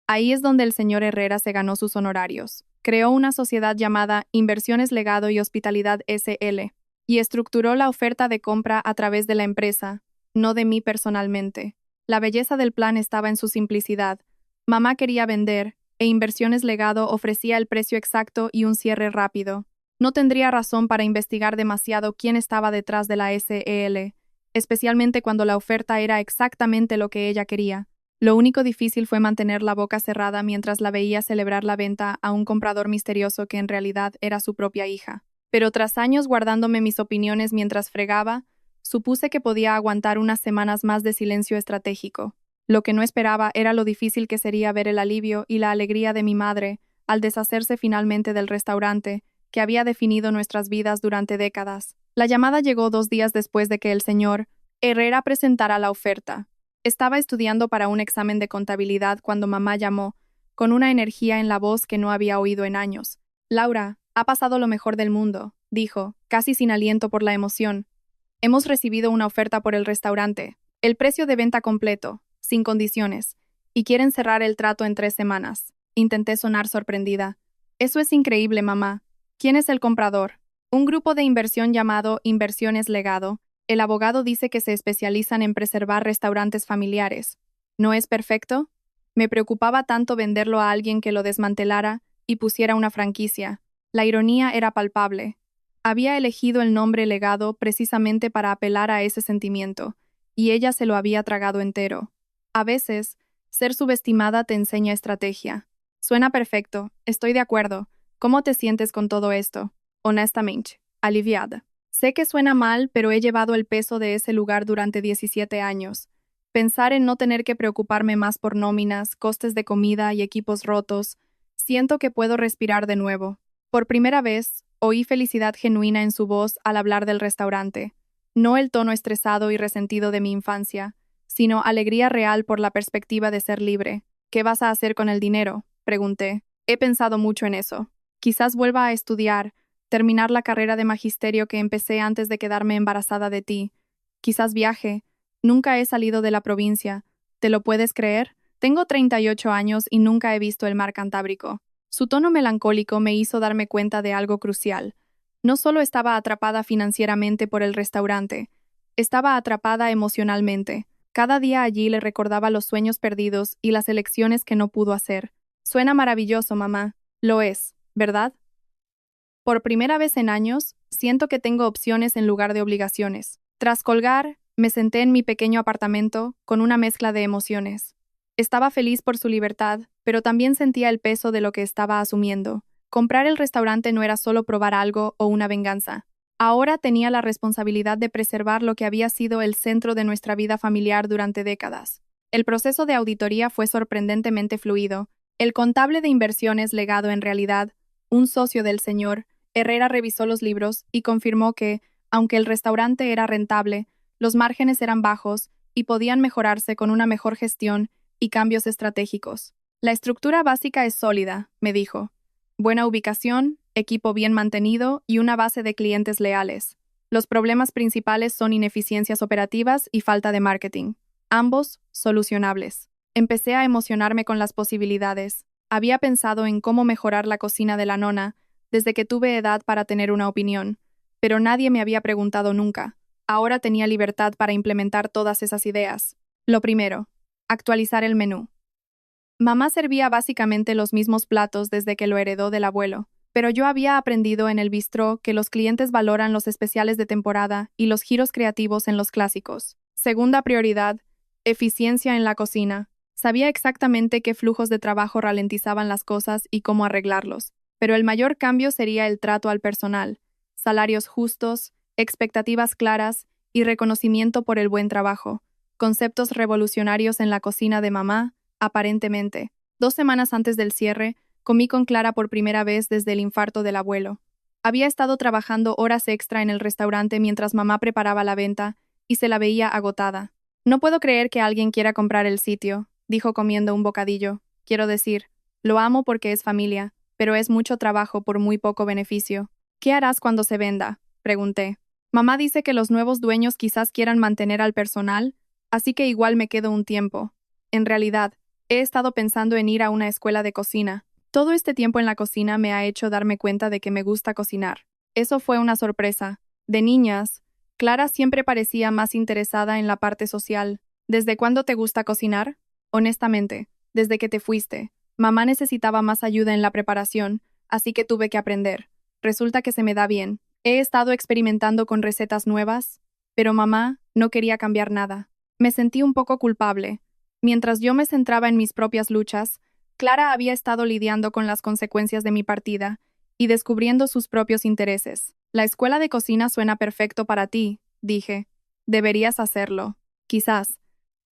Ahí es donde el señor Herrera se ganó sus honorarios. Creó una sociedad llamada Inversiones Legado y Hospitalidad S.L. y estructuró la oferta de compra a través de la empresa, no de mí personalmente. La belleza del plan estaba en su simplicidad. Mamá quería vender, e Inversiones Legado ofrecía el precio exacto y un cierre rápido. No tendría razón para investigar demasiado quién estaba detrás de la S.L., especialmente cuando la oferta era exactamente lo que ella quería. Lo único difícil fue mantener la boca cerrada mientras la veía celebrar la venta a un comprador misterioso que en realidad era su propia hija. Pero tras años guardándome mis opiniones mientras fregaba, supuse que podía aguantar unas semanas más de silencio estratégico. Lo que no esperaba era lo difícil que sería ver el alivio y la alegría de mi madre al deshacerse finalmente del restaurante que había definido nuestras vidas durante décadas. La llamada llegó 2 días después de que el señor Herrera presentara la oferta. Estaba estudiando para un examen de contabilidad cuando mamá llamó, con una energía en la voz que no había oído en años. Laura, ha pasado lo mejor del mundo, dijo, casi sin aliento por la emoción. Hemos recibido una oferta por el restaurante. El precio de venta completo, sin condiciones, y quieren cerrar el trato en 3 semanas. Intenté sonar sorprendida. Eso es increíble, mamá. ¿Quién es el comprador? Un grupo de inversión llamado Inversiones Legado. El abogado dice que se especializan en preservar restaurantes familiares. ¿No es perfecto? Me preocupaba tanto venderlo a alguien que lo desmantelara y pusiera una franquicia. La ironía era palpable. Había elegido el nombre Legado precisamente para apelar a ese sentimiento, y ella se lo había tragado entero. A veces, ser subestimada te enseña estrategia. Suena perfecto, estoy de acuerdo. ¿Cómo te sientes con todo esto? Honestamente, aliviada. Sé que suena mal, pero he llevado el peso de ese lugar durante 17 años. Pensar en no tener que preocuparme más por nóminas, costes de comida y equipos rotos, siento que puedo respirar de nuevo. Por primera vez, oí felicidad genuina en su voz al hablar del restaurante. No el tono estresado y resentido de mi infancia, sino alegría real por la perspectiva de ser libre. ¿Qué vas a hacer con el dinero?, pregunté. He pensado mucho en eso. Quizás vuelva a estudiar, terminar la carrera de magisterio que empecé antes de quedarme embarazada de ti. Quizás viaje. Nunca he salido de la provincia. ¿Te lo puedes creer? Tengo 38 años y nunca he visto el mar Cantábrico. Su tono melancólico me hizo darme cuenta de algo crucial. No solo estaba atrapada financieramente por el restaurante, estaba atrapada emocionalmente. Cada día allí le recordaba los sueños perdidos y las elecciones que no pudo hacer. Suena maravilloso, mamá. Lo es, ¿verdad? Por primera vez en años, siento que tengo opciones en lugar de obligaciones. Tras colgar, me senté en mi pequeño apartamento con una mezcla de emociones. Estaba feliz por su libertad, pero también sentía el peso de lo que estaba asumiendo. Comprar el restaurante no era solo probar algo o una venganza. Ahora tenía la responsabilidad de preservar lo que había sido el centro de nuestra vida familiar durante décadas. El proceso de auditoría fue sorprendentemente fluido. El contable de inversiones legado en realidad, un socio del señor, Herrera revisó los libros y confirmó que, aunque el restaurante era rentable, los márgenes eran bajos y podían mejorarse con una mejor gestión y cambios estratégicos. La estructura básica es sólida, me dijo. Buena ubicación, equipo bien mantenido y una base de clientes leales. Los problemas principales son ineficiencias operativas y falta de marketing. Ambos solucionables. Empecé a emocionarme con las posibilidades. Había pensado en cómo mejorar la cocina de la nona desde que tuve edad para tener una opinión, pero nadie me había preguntado nunca. Ahora tenía libertad para implementar todas esas ideas. Lo primero, actualizar el menú. Mamá servía básicamente los mismos platos desde que lo heredó del abuelo, pero yo había aprendido en el bistró que los clientes valoran los especiales de temporada y los giros creativos en los clásicos. Segunda prioridad, eficiencia en la cocina. Sabía exactamente qué flujos de trabajo ralentizaban las cosas y cómo arreglarlos, pero el mayor cambio sería el trato al personal, salarios justos, expectativas claras y reconocimiento por el buen trabajo. Conceptos revolucionarios en la cocina de mamá, aparentemente. 2 semanas antes del cierre, comí con Clara por primera vez desde el infarto del abuelo. Había estado trabajando horas extra en el restaurante mientras mamá preparaba la venta y se la veía agotada. No puedo creer que alguien quiera comprar el sitio, dijo comiendo un bocadillo. Quiero decir, lo amo porque es familia, pero es mucho trabajo por muy poco beneficio. ¿Qué harás cuando se venda?, pregunté. Mamá dice que los nuevos dueños quizás quieran mantener al personal, así que igual me quedo un tiempo. En realidad, he estado pensando en ir a una escuela de cocina. Todo este tiempo en la cocina me ha hecho darme cuenta de que me gusta cocinar. Eso fue una sorpresa. De niñas, Clara siempre parecía más interesada en la parte social. ¿Desde cuándo te gusta cocinar? Honestamente, desde que te fuiste. Mamá necesitaba más ayuda en la preparación, así que tuve que aprender. Resulta que se me da bien. He estado experimentando con recetas nuevas, pero mamá no quería cambiar nada. Me sentí un poco culpable. Mientras yo me centraba en mis propias luchas, Clara había estado lidiando con las consecuencias de mi partida y descubriendo sus propios intereses. La escuela de cocina suena perfecto para ti, dije. Deberías hacerlo. Quizás.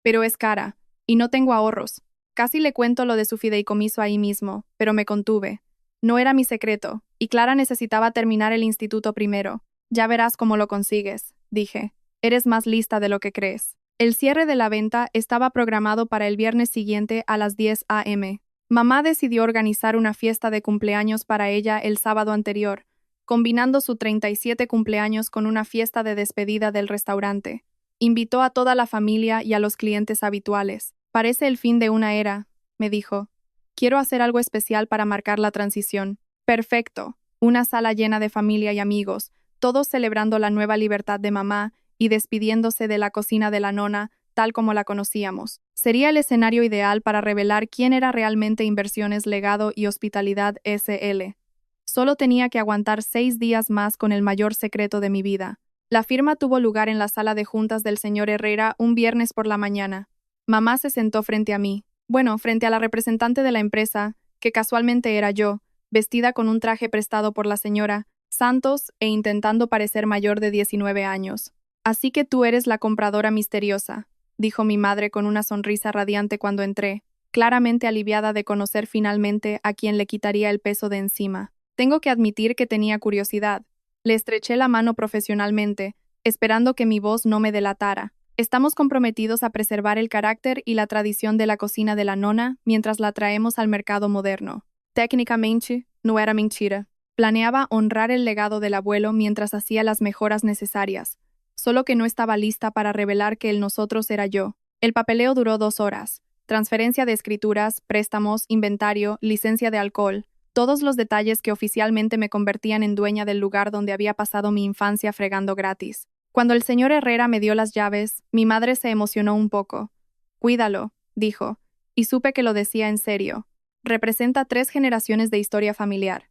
Pero es cara, y no tengo ahorros. Casi le cuento lo de su fideicomiso ahí mismo, pero me contuve. No era mi secreto, y Clara necesitaba terminar el instituto primero. Ya verás cómo lo consigues, dije. Eres más lista de lo que crees. El cierre de la venta estaba programado para el viernes siguiente a las 10 a.m. Mamá decidió organizar una fiesta de cumpleaños para ella el sábado anterior, combinando su 37 cumpleaños con una fiesta de despedida del restaurante. Invitó a toda la familia y a los clientes habituales. Parece el fin de una era, me dijo. Quiero hacer algo especial para marcar la transición. Perfecto. Una sala llena de familia y amigos, todos celebrando la nueva libertad de mamá y despidiéndose de la cocina de la nona, tal como la conocíamos. Sería el escenario ideal para revelar quién era realmente Inversiones Legado y Hospitalidad S.L. Solo tenía que aguantar 6 días más con el mayor secreto de mi vida. La firma tuvo lugar en la sala de juntas del señor Herrera un viernes por la mañana. Mamá se sentó frente a mí. Bueno, frente a la representante de la empresa, que casualmente era yo, vestida con un traje prestado por la señora Santos e intentando parecer mayor de 19 años. Así que tú eres la compradora misteriosa, dijo mi madre con una sonrisa radiante cuando entré, claramente aliviada de conocer finalmente a quien le quitaría el peso de encima. Tengo que admitir que tenía curiosidad. Le estreché la mano profesionalmente, esperando que mi voz no me delatara. Estamos comprometidos a preservar el carácter y la tradición de la cocina de la nona mientras la traemos al mercado moderno. Técnicamente, no era mentira. Planeaba honrar el legado del abuelo mientras hacía las mejoras necesarias, solo que no estaba lista para revelar que el nosotros era yo. El papeleo duró 2 horas. Transferencia de escrituras, préstamos, inventario, licencia de alcohol, todos los detalles que oficialmente me convertían en dueña del lugar donde había pasado mi infancia fregando gratis. Cuando el señor Herrera me dio las llaves, mi madre se emocionó un poco. Cuídalo, dijo, y supe que lo decía en serio. Representa 3 generaciones de historia familiar.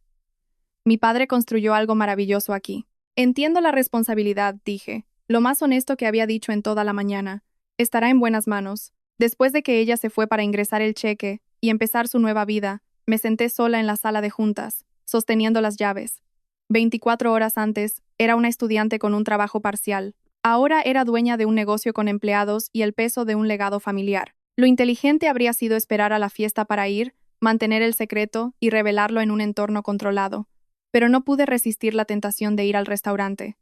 Mi padre construyó algo maravilloso aquí. Entiendo la responsabilidad, dije, lo más honesto que había dicho en toda la mañana. Estará en buenas manos. Después de que ella se fue para ingresar el cheque y empezar su nueva vida, me senté sola en la sala de juntas, sosteniendo las llaves. 24 horas antes, era una estudiante con un trabajo parcial. Ahora era dueña de un negocio con empleados y el peso de un legado familiar. Lo inteligente habría sido esperar a la fiesta para ir, mantener el secreto y revelarlo en un entorno controlado. Pero no pude resistir la tentación de ir al restaurante.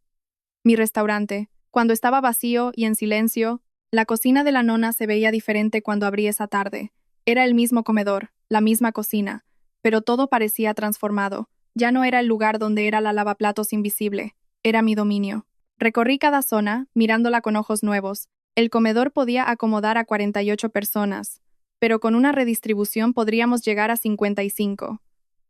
Mi restaurante, cuando estaba vacío y en silencio, la cocina de la nona se veía diferente cuando abrí esa tarde. Era el mismo comedor, la misma cocina, pero todo parecía transformado. Ya no era el lugar donde era la lavaplatos invisible, era mi dominio. Recorrí cada zona, mirándola con ojos nuevos. El comedor podía acomodar a 48 personas, pero con una redistribución podríamos llegar a 55.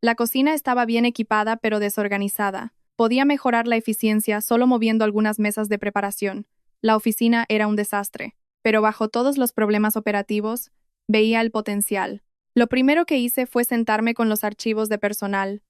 La cocina estaba bien equipada pero desorganizada. Podía mejorar la eficiencia solo moviendo algunas mesas de preparación. La oficina era un desastre, pero bajo todos los problemas operativos, veía el potencial. Lo primero que hice fue sentarme con los archivos de personal.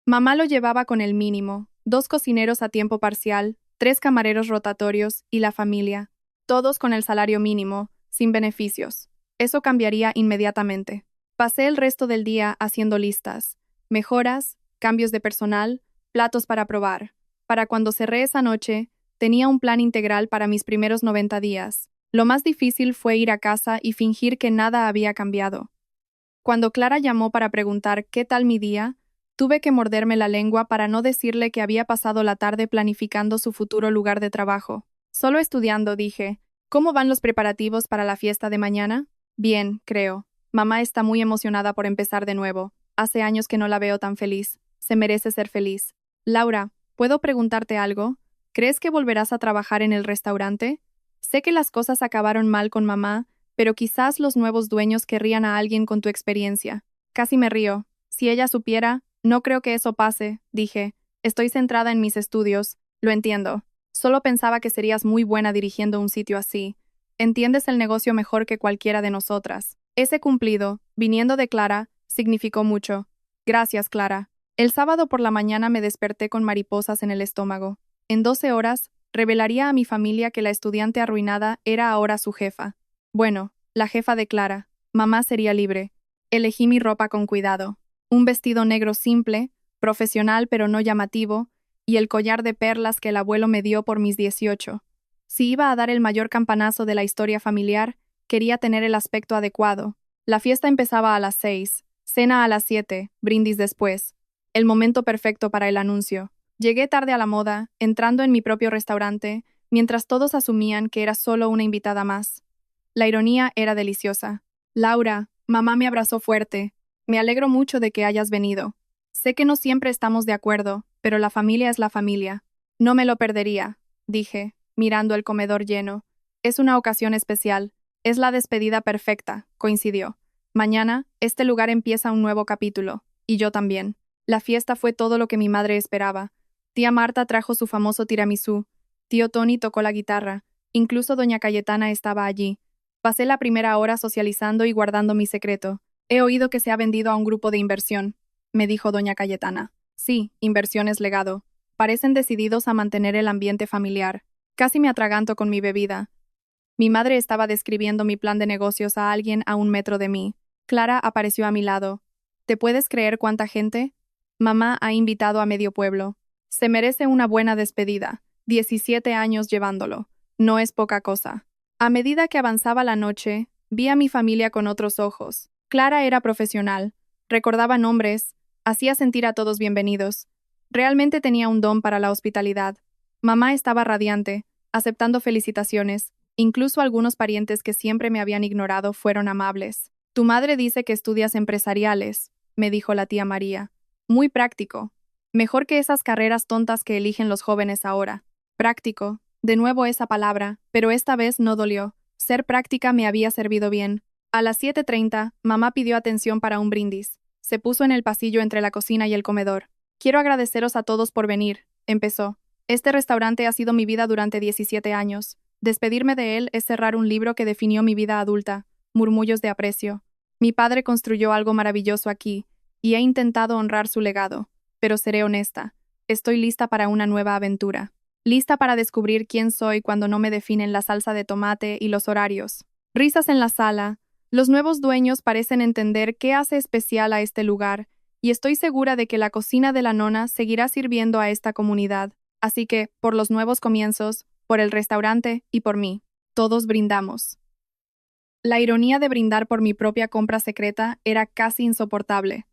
Mamá lo llevaba con el mínimo, 2 cocineros a tiempo parcial, 3 camareros rotatorios y la familia, todos con el salario mínimo, sin beneficios. Eso cambiaría inmediatamente. Pasé el resto del día haciendo listas, mejoras, cambios de personal, platos para probar. Para cuando cerré esa noche, tenía un plan integral para mis primeros 90 días. Lo más difícil fue ir a casa y fingir que nada había cambiado. Cuando Clara llamó para preguntar qué tal mi día, tuve que morderme la lengua para no decirle que había pasado la tarde planificando su futuro lugar de trabajo. Solo estudiando, dije. ¿Cómo van los preparativos para la fiesta de mañana? Bien, creo. Mamá está muy emocionada por empezar de nuevo. Hace años que no la veo tan feliz. Se merece ser feliz. Laura, ¿puedo preguntarte algo? ¿Crees que volverás a trabajar en el restaurante? Sé que las cosas acabaron mal con mamá, pero quizás los nuevos dueños querrían a alguien con tu experiencia. Casi me río. Si ella supiera, no creo que eso pase, dije. Estoy centrada en mis estudios. Lo entiendo. Solo pensaba que serías muy buena dirigiendo un sitio así. Entiendes el negocio mejor que cualquiera de nosotras. Ese cumplido, viniendo de Clara, significó mucho. Gracias, Clara. El sábado por la mañana me desperté con mariposas en el estómago. En 12 horas, revelaría a mi familia que la estudiante arruinada era ahora su jefa. Bueno, la jefa de Clara. Mamá sería libre. Elegí mi ropa con cuidado. Un vestido negro simple, profesional pero no llamativo, y el collar de perlas que el abuelo me dio por mis 18. Si iba a dar el mayor campanazo de la historia familiar, quería tener el aspecto adecuado. La fiesta empezaba a las 6, cena a las 7, brindis después. El momento perfecto para el anuncio. Llegué tarde a la moda, entrando en mi propio restaurante, mientras todos asumían que era solo una invitada más. La ironía era deliciosa. Laura, mamá me abrazó fuerte. Me alegro mucho de que hayas venido. Sé que no siempre estamos de acuerdo, pero la familia es la familia. No me lo perdería, dije, mirando el comedor lleno. Es una ocasión especial. Es la despedida perfecta, coincidió. Mañana, este lugar empieza un nuevo capítulo, y yo también. La fiesta fue todo lo que mi madre esperaba. Tía Marta trajo su famoso tiramisú. Tío Tony tocó la guitarra. Incluso doña Cayetana estaba allí. Pasé la primera hora socializando y guardando mi secreto. He oído que se ha vendido a un grupo de inversión, me dijo doña Cayetana. Sí, inversiones legado. Parecen decididos a mantener el ambiente familiar. Casi me atraganto con mi bebida. Mi madre estaba describiendo mi plan de negocios a alguien a 1 metro de mí. Clara apareció a mi lado. ¿Te puedes creer cuánta gente? Mamá ha invitado a medio pueblo. Se merece una buena despedida. 17 años llevándolo. No es poca cosa. A medida que avanzaba la noche, vi a mi familia con otros ojos. Clara era profesional, recordaba nombres, hacía sentir a todos bienvenidos. Realmente tenía un don para la hospitalidad. Mamá estaba radiante, aceptando felicitaciones. Incluso algunos parientes que siempre me habían ignorado fueron amables. Tu madre dice que estudias empresariales, me dijo la tía María. Muy práctico. Mejor que esas carreras tontas que eligen los jóvenes ahora. Práctico. De nuevo esa palabra, pero esta vez no dolió. Ser práctica me había servido bien. A las 7:30, mamá pidió atención para un brindis. Se puso en el pasillo entre la cocina y el comedor. Quiero agradeceros a todos por venir, empezó. Este restaurante ha sido mi vida durante 17 años. Despedirme de él es cerrar un libro que definió mi vida adulta. Murmullos de aprecio. Mi padre construyó algo maravilloso aquí, y he intentado honrar su legado. Pero seré honesta. Estoy lista para una nueva aventura. Lista para descubrir quién soy cuando no me definen la salsa de tomate y los horarios. Risas en la sala. Los nuevos dueños parecen entender qué hace especial a este lugar, y estoy segura de que la cocina de la nona seguirá sirviendo a esta comunidad. Así que, por los nuevos comienzos, por el restaurante y por mí, todos brindamos. La ironía de brindar por mi propia compra secreta era casi insoportable.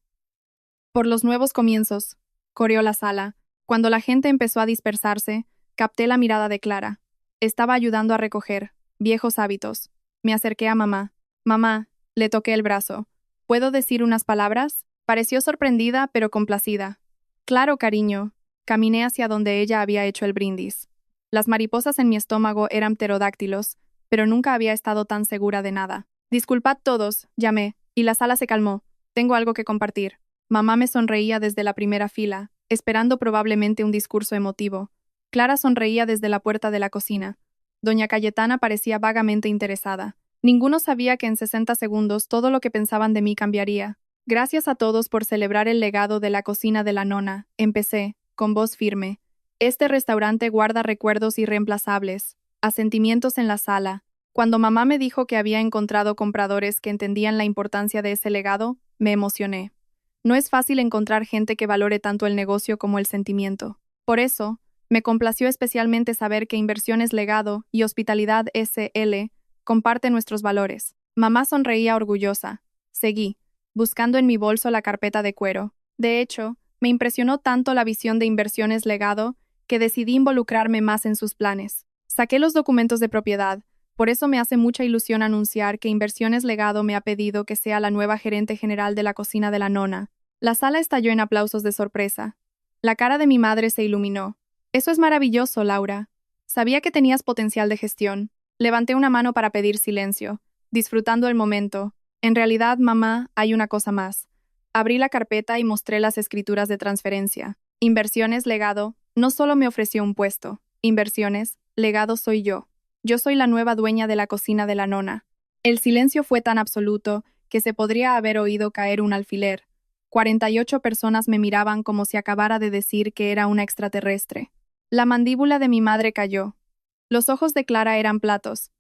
Por los nuevos comienzos, coreó la sala. Cuando la gente empezó a dispersarse, capté la mirada de Clara. Estaba ayudando a recoger viejos hábitos. Me acerqué a mamá. Mamá, le toqué el brazo. ¿Puedo decir unas palabras? Pareció sorprendida, pero complacida. Claro, cariño. Caminé hacia donde ella había hecho el brindis. Las mariposas en mi estómago eran pterodáctilos, pero nunca había estado tan segura de nada. Disculpad todos, llamé, y la sala se calmó. Tengo algo que compartir. Mamá me sonreía desde la primera fila, esperando probablemente un discurso emotivo. Clara sonreía desde la puerta de la cocina. Doña Cayetana parecía vagamente interesada. Ninguno sabía que en 60 segundos todo lo que pensaban de mí cambiaría. Gracias a todos por celebrar el legado de la cocina de la nona, empecé, con voz firme. Este restaurante guarda recuerdos irreemplazables. Asentimientos en la sala. Cuando mamá me dijo que había encontrado compradores que entendían la importancia de ese legado, me emocioné. No es fácil encontrar gente que valore tanto el negocio como el sentimiento. Por eso, me complació especialmente saber que Inversiones Legado y Hospitalidad S.L. comparten nuestros valores. Mamá sonreía orgullosa. Seguí, buscando en mi bolso la carpeta de cuero. De hecho, me impresionó tanto la visión de Inversiones Legado que decidí involucrarme más en sus planes. Saqué los documentos de propiedad, por eso me hace mucha ilusión anunciar que Inversiones Legado me ha pedido que sea la nueva gerente general de la cocina de la nona. La sala estalló en aplausos de sorpresa. La cara de mi madre se iluminó. Eso es maravilloso, Laura. Sabía que tenías potencial de gestión. Levanté una mano para pedir silencio, disfrutando el momento. En realidad, mamá, hay una cosa más. Abrí la carpeta y mostré las escrituras de transferencia. Inversiones Legado no solo me ofreció un puesto. Inversiones Legado soy yo. Yo soy la nueva dueña de la cocina de la nona. El silencio fue tan absoluto que se podría haber oído caer un alfiler. 48 personas me miraban como si acabara de decir que era una extraterrestre. La mandíbula de mi madre cayó. Los ojos de Clara eran platos.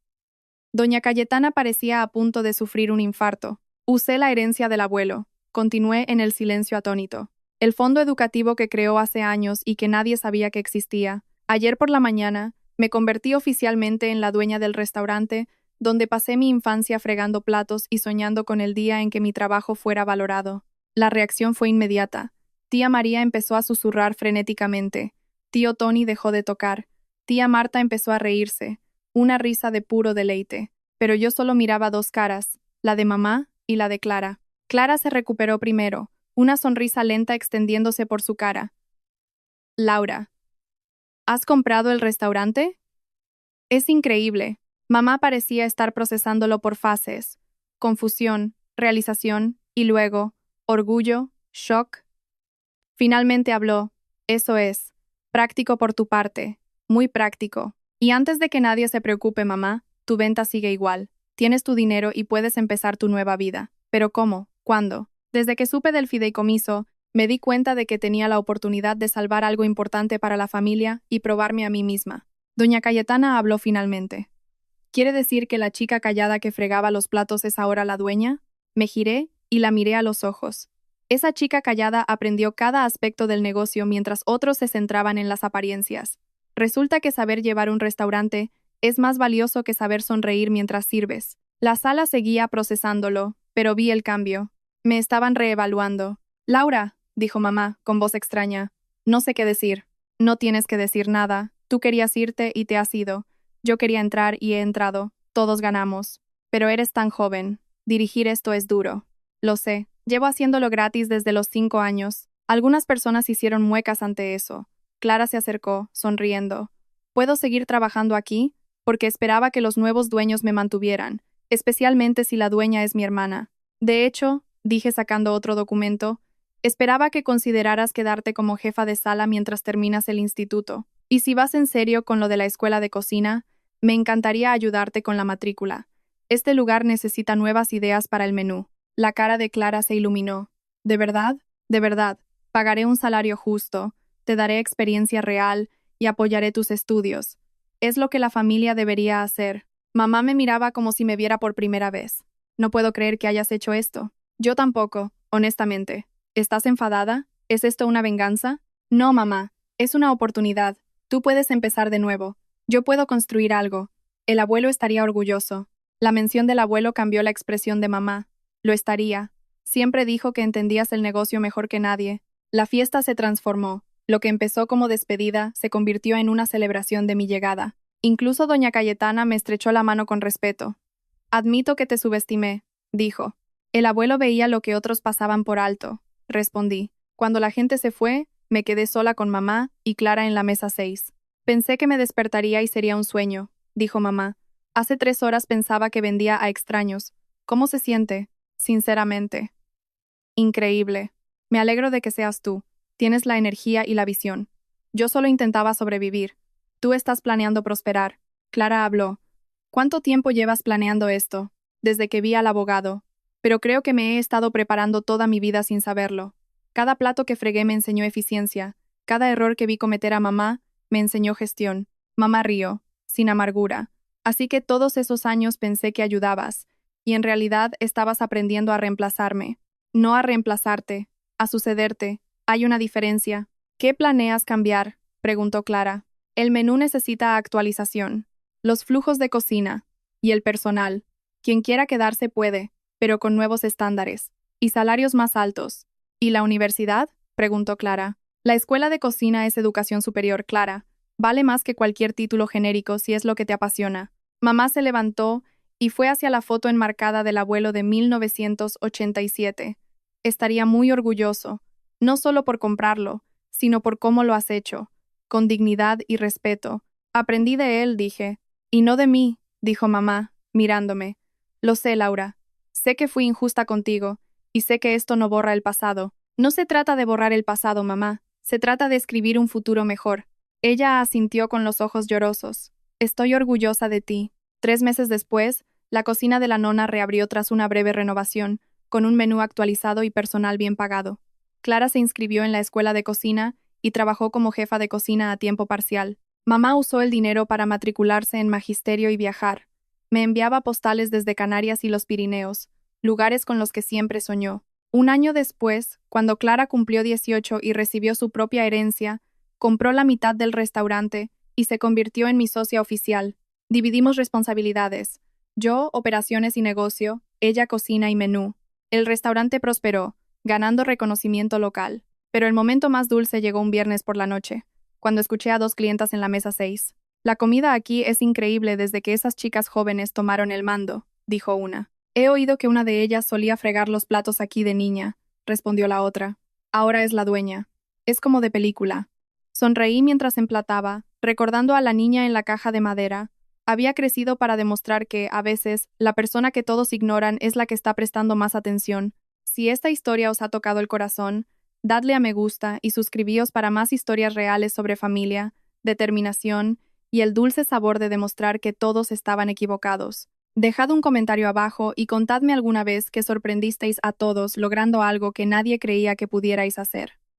Doña Cayetana parecía a punto de sufrir un infarto. Usé la herencia del abuelo. Continué en el silencio atónito. El fondo educativo que creó hace años y que nadie sabía que existía. Ayer por la mañana, me convertí oficialmente en la dueña del restaurante, donde pasé mi infancia fregando platos y soñando con el día en que mi trabajo fuera valorado. La reacción fue inmediata. Tía María empezó a susurrar frenéticamente. Tío Tony dejó de tocar. Tía Marta empezó a reírse, una risa de puro deleite. Pero yo solo miraba dos caras, la de mamá y la de Clara. Clara se recuperó primero, una sonrisa lenta extendiéndose por su cara. Laura, ¿has comprado el restaurante? Es increíble. Mamá parecía estar procesándolo por fases. Confusión, realización, y luego, orgullo, shock. Finalmente habló. Eso es. Práctico por tu parte. Muy práctico. Y antes de que nadie se preocupe, mamá, tu venta sigue igual. Tienes tu dinero y puedes empezar tu nueva vida. ¿Pero cómo? ¿Cuándo? Desde que supe del fideicomiso, me di cuenta de que tenía la oportunidad de salvar algo importante para la familia y probarme a mí misma. Doña Cayetana habló finalmente. ¿Quiere decir que la chica callada que fregaba los platos es ahora la dueña? Me giré y la miré a los ojos. Esa chica callada aprendió cada aspecto del negocio mientras otros se centraban en las apariencias. Resulta que saber llevar un restaurante Es más valioso que saber sonreír mientras sirves. La sala seguía procesándolo, pero vi el cambio. Me estaban reevaluando. Laura, dijo mamá, con voz extraña. No sé qué decir. No tienes que decir nada. Tú querías irte y te has ido. Yo quería entrar y he entrado. Todos ganamos. Pero eres tan joven. Dirigir esto es duro. Lo sé. Llevo haciéndolo gratis desde los 5 años. Algunas personas hicieron muecas ante eso. Clara se acercó, sonriendo. ¿Puedo seguir trabajando aquí? Porque esperaba que los nuevos dueños me mantuvieran, especialmente si la dueña es mi hermana. De hecho, dije sacando otro documento, esperaba que consideraras quedarte como jefa de sala mientras terminas el instituto. Y si vas en serio con lo de la escuela de cocina, me encantaría ayudarte con la matrícula. Este lugar necesita nuevas ideas para el menú. La cara de Clara se iluminó. ¿De verdad? De verdad. Pagaré un salario justo, te daré experiencia real y apoyaré tus estudios. Es lo que la familia debería hacer. Mamá me miraba como si me viera por primera vez. No puedo creer que hayas hecho esto. Yo tampoco, honestamente. ¿Estás enfadada? ¿Es esto una venganza? No, mamá. Es una oportunidad. Tú puedes empezar de nuevo. Yo puedo construir algo. El abuelo estaría orgulloso. La mención del abuelo cambió la expresión de mamá. Lo estaría. Siempre dijo que entendías el negocio mejor que nadie. La fiesta se transformó. Lo que empezó como despedida se convirtió en una celebración de mi llegada. Incluso doña Cayetana me estrechó la mano con respeto. Admito que te subestimé, dijo. El abuelo veía lo que otros pasaban por alto, respondí. Cuando la gente se fue, me quedé sola con mamá y Clara en la mesa 6. Pensé que me despertaría y sería un sueño, dijo mamá. Hace 3 horas pensaba que vendía a extraños. ¿Cómo se siente? Sinceramente. Increíble. Me alegro de que seas tú. Tienes la energía y la visión. Yo solo intentaba sobrevivir. Tú estás planeando prosperar. Clara habló. ¿Cuánto tiempo llevas planeando esto? Desde que vi al abogado. Pero creo que me he estado preparando toda mi vida sin saberlo. Cada plato que fregué me enseñó eficiencia. Cada error que vi cometer a mamá me enseñó gestión. Mamá rió, sin amargura. Así que todos esos años pensé que ayudabas, y en realidad estabas aprendiendo a reemplazarme. No a reemplazarte, a sucederte. Hay una diferencia. ¿Qué planeas cambiar? Preguntó Clara. El menú necesita actualización. Los flujos de cocina. Y el personal. Quien quiera quedarse puede, pero con nuevos estándares. Y salarios más altos. ¿Y la universidad? Preguntó Clara. La escuela de cocina es educación superior, Clara. Vale más que cualquier título genérico si es lo que te apasiona. Mamá se levantó y fue hacia la foto enmarcada del abuelo de 1987. Estaría muy orgulloso, no solo por comprarlo, sino por cómo lo has hecho, con dignidad y respeto. Aprendí de él, dije. Y no de mí, dijo mamá, mirándome. Lo sé, Laura. Sé que fui injusta contigo, y sé que esto no borra el pasado. No se trata de borrar el pasado, mamá. Se trata de escribir un futuro mejor. Ella asintió con los ojos llorosos. Estoy orgullosa de ti. 3 meses después, la cocina de la nona reabrió tras una breve renovación, con un menú actualizado y personal bien pagado. Clara se inscribió en la escuela de cocina y trabajó como jefa de cocina a tiempo parcial. Mamá usó el dinero para matricularse en magisterio y viajar. Me enviaba postales desde Canarias y los Pirineos, lugares con los que siempre soñó. Un año después, cuando Clara cumplió 18 y recibió su propia herencia, compró la mitad del restaurante y se convirtió en mi socia oficial. Dividimos responsabilidades. Yo, operaciones y negocio, ella cocina y menú. El restaurante prosperó, ganando reconocimiento local. Pero el momento más dulce llegó un viernes por la noche, cuando escuché a 2 clientas en la mesa 6. La comida aquí es increíble desde que esas chicas jóvenes tomaron el mando, dijo una. He oído que una de ellas solía fregar los platos aquí de niña, respondió la otra. Ahora es la dueña. Es como de película. Sonreí mientras emplataba, recordando a la niña en la caja de madera. Había crecido para demostrar que, a veces, la persona que todos ignoran es la que está prestando más atención. Si esta historia os ha tocado el corazón, dadle a me gusta y suscribíos para más historias reales sobre familia, determinación y el dulce sabor de demostrar que todos estaban equivocados. Dejad un comentario abajo y contadme alguna vez que sorprendisteis a todos logrando algo que nadie creía que pudierais hacer.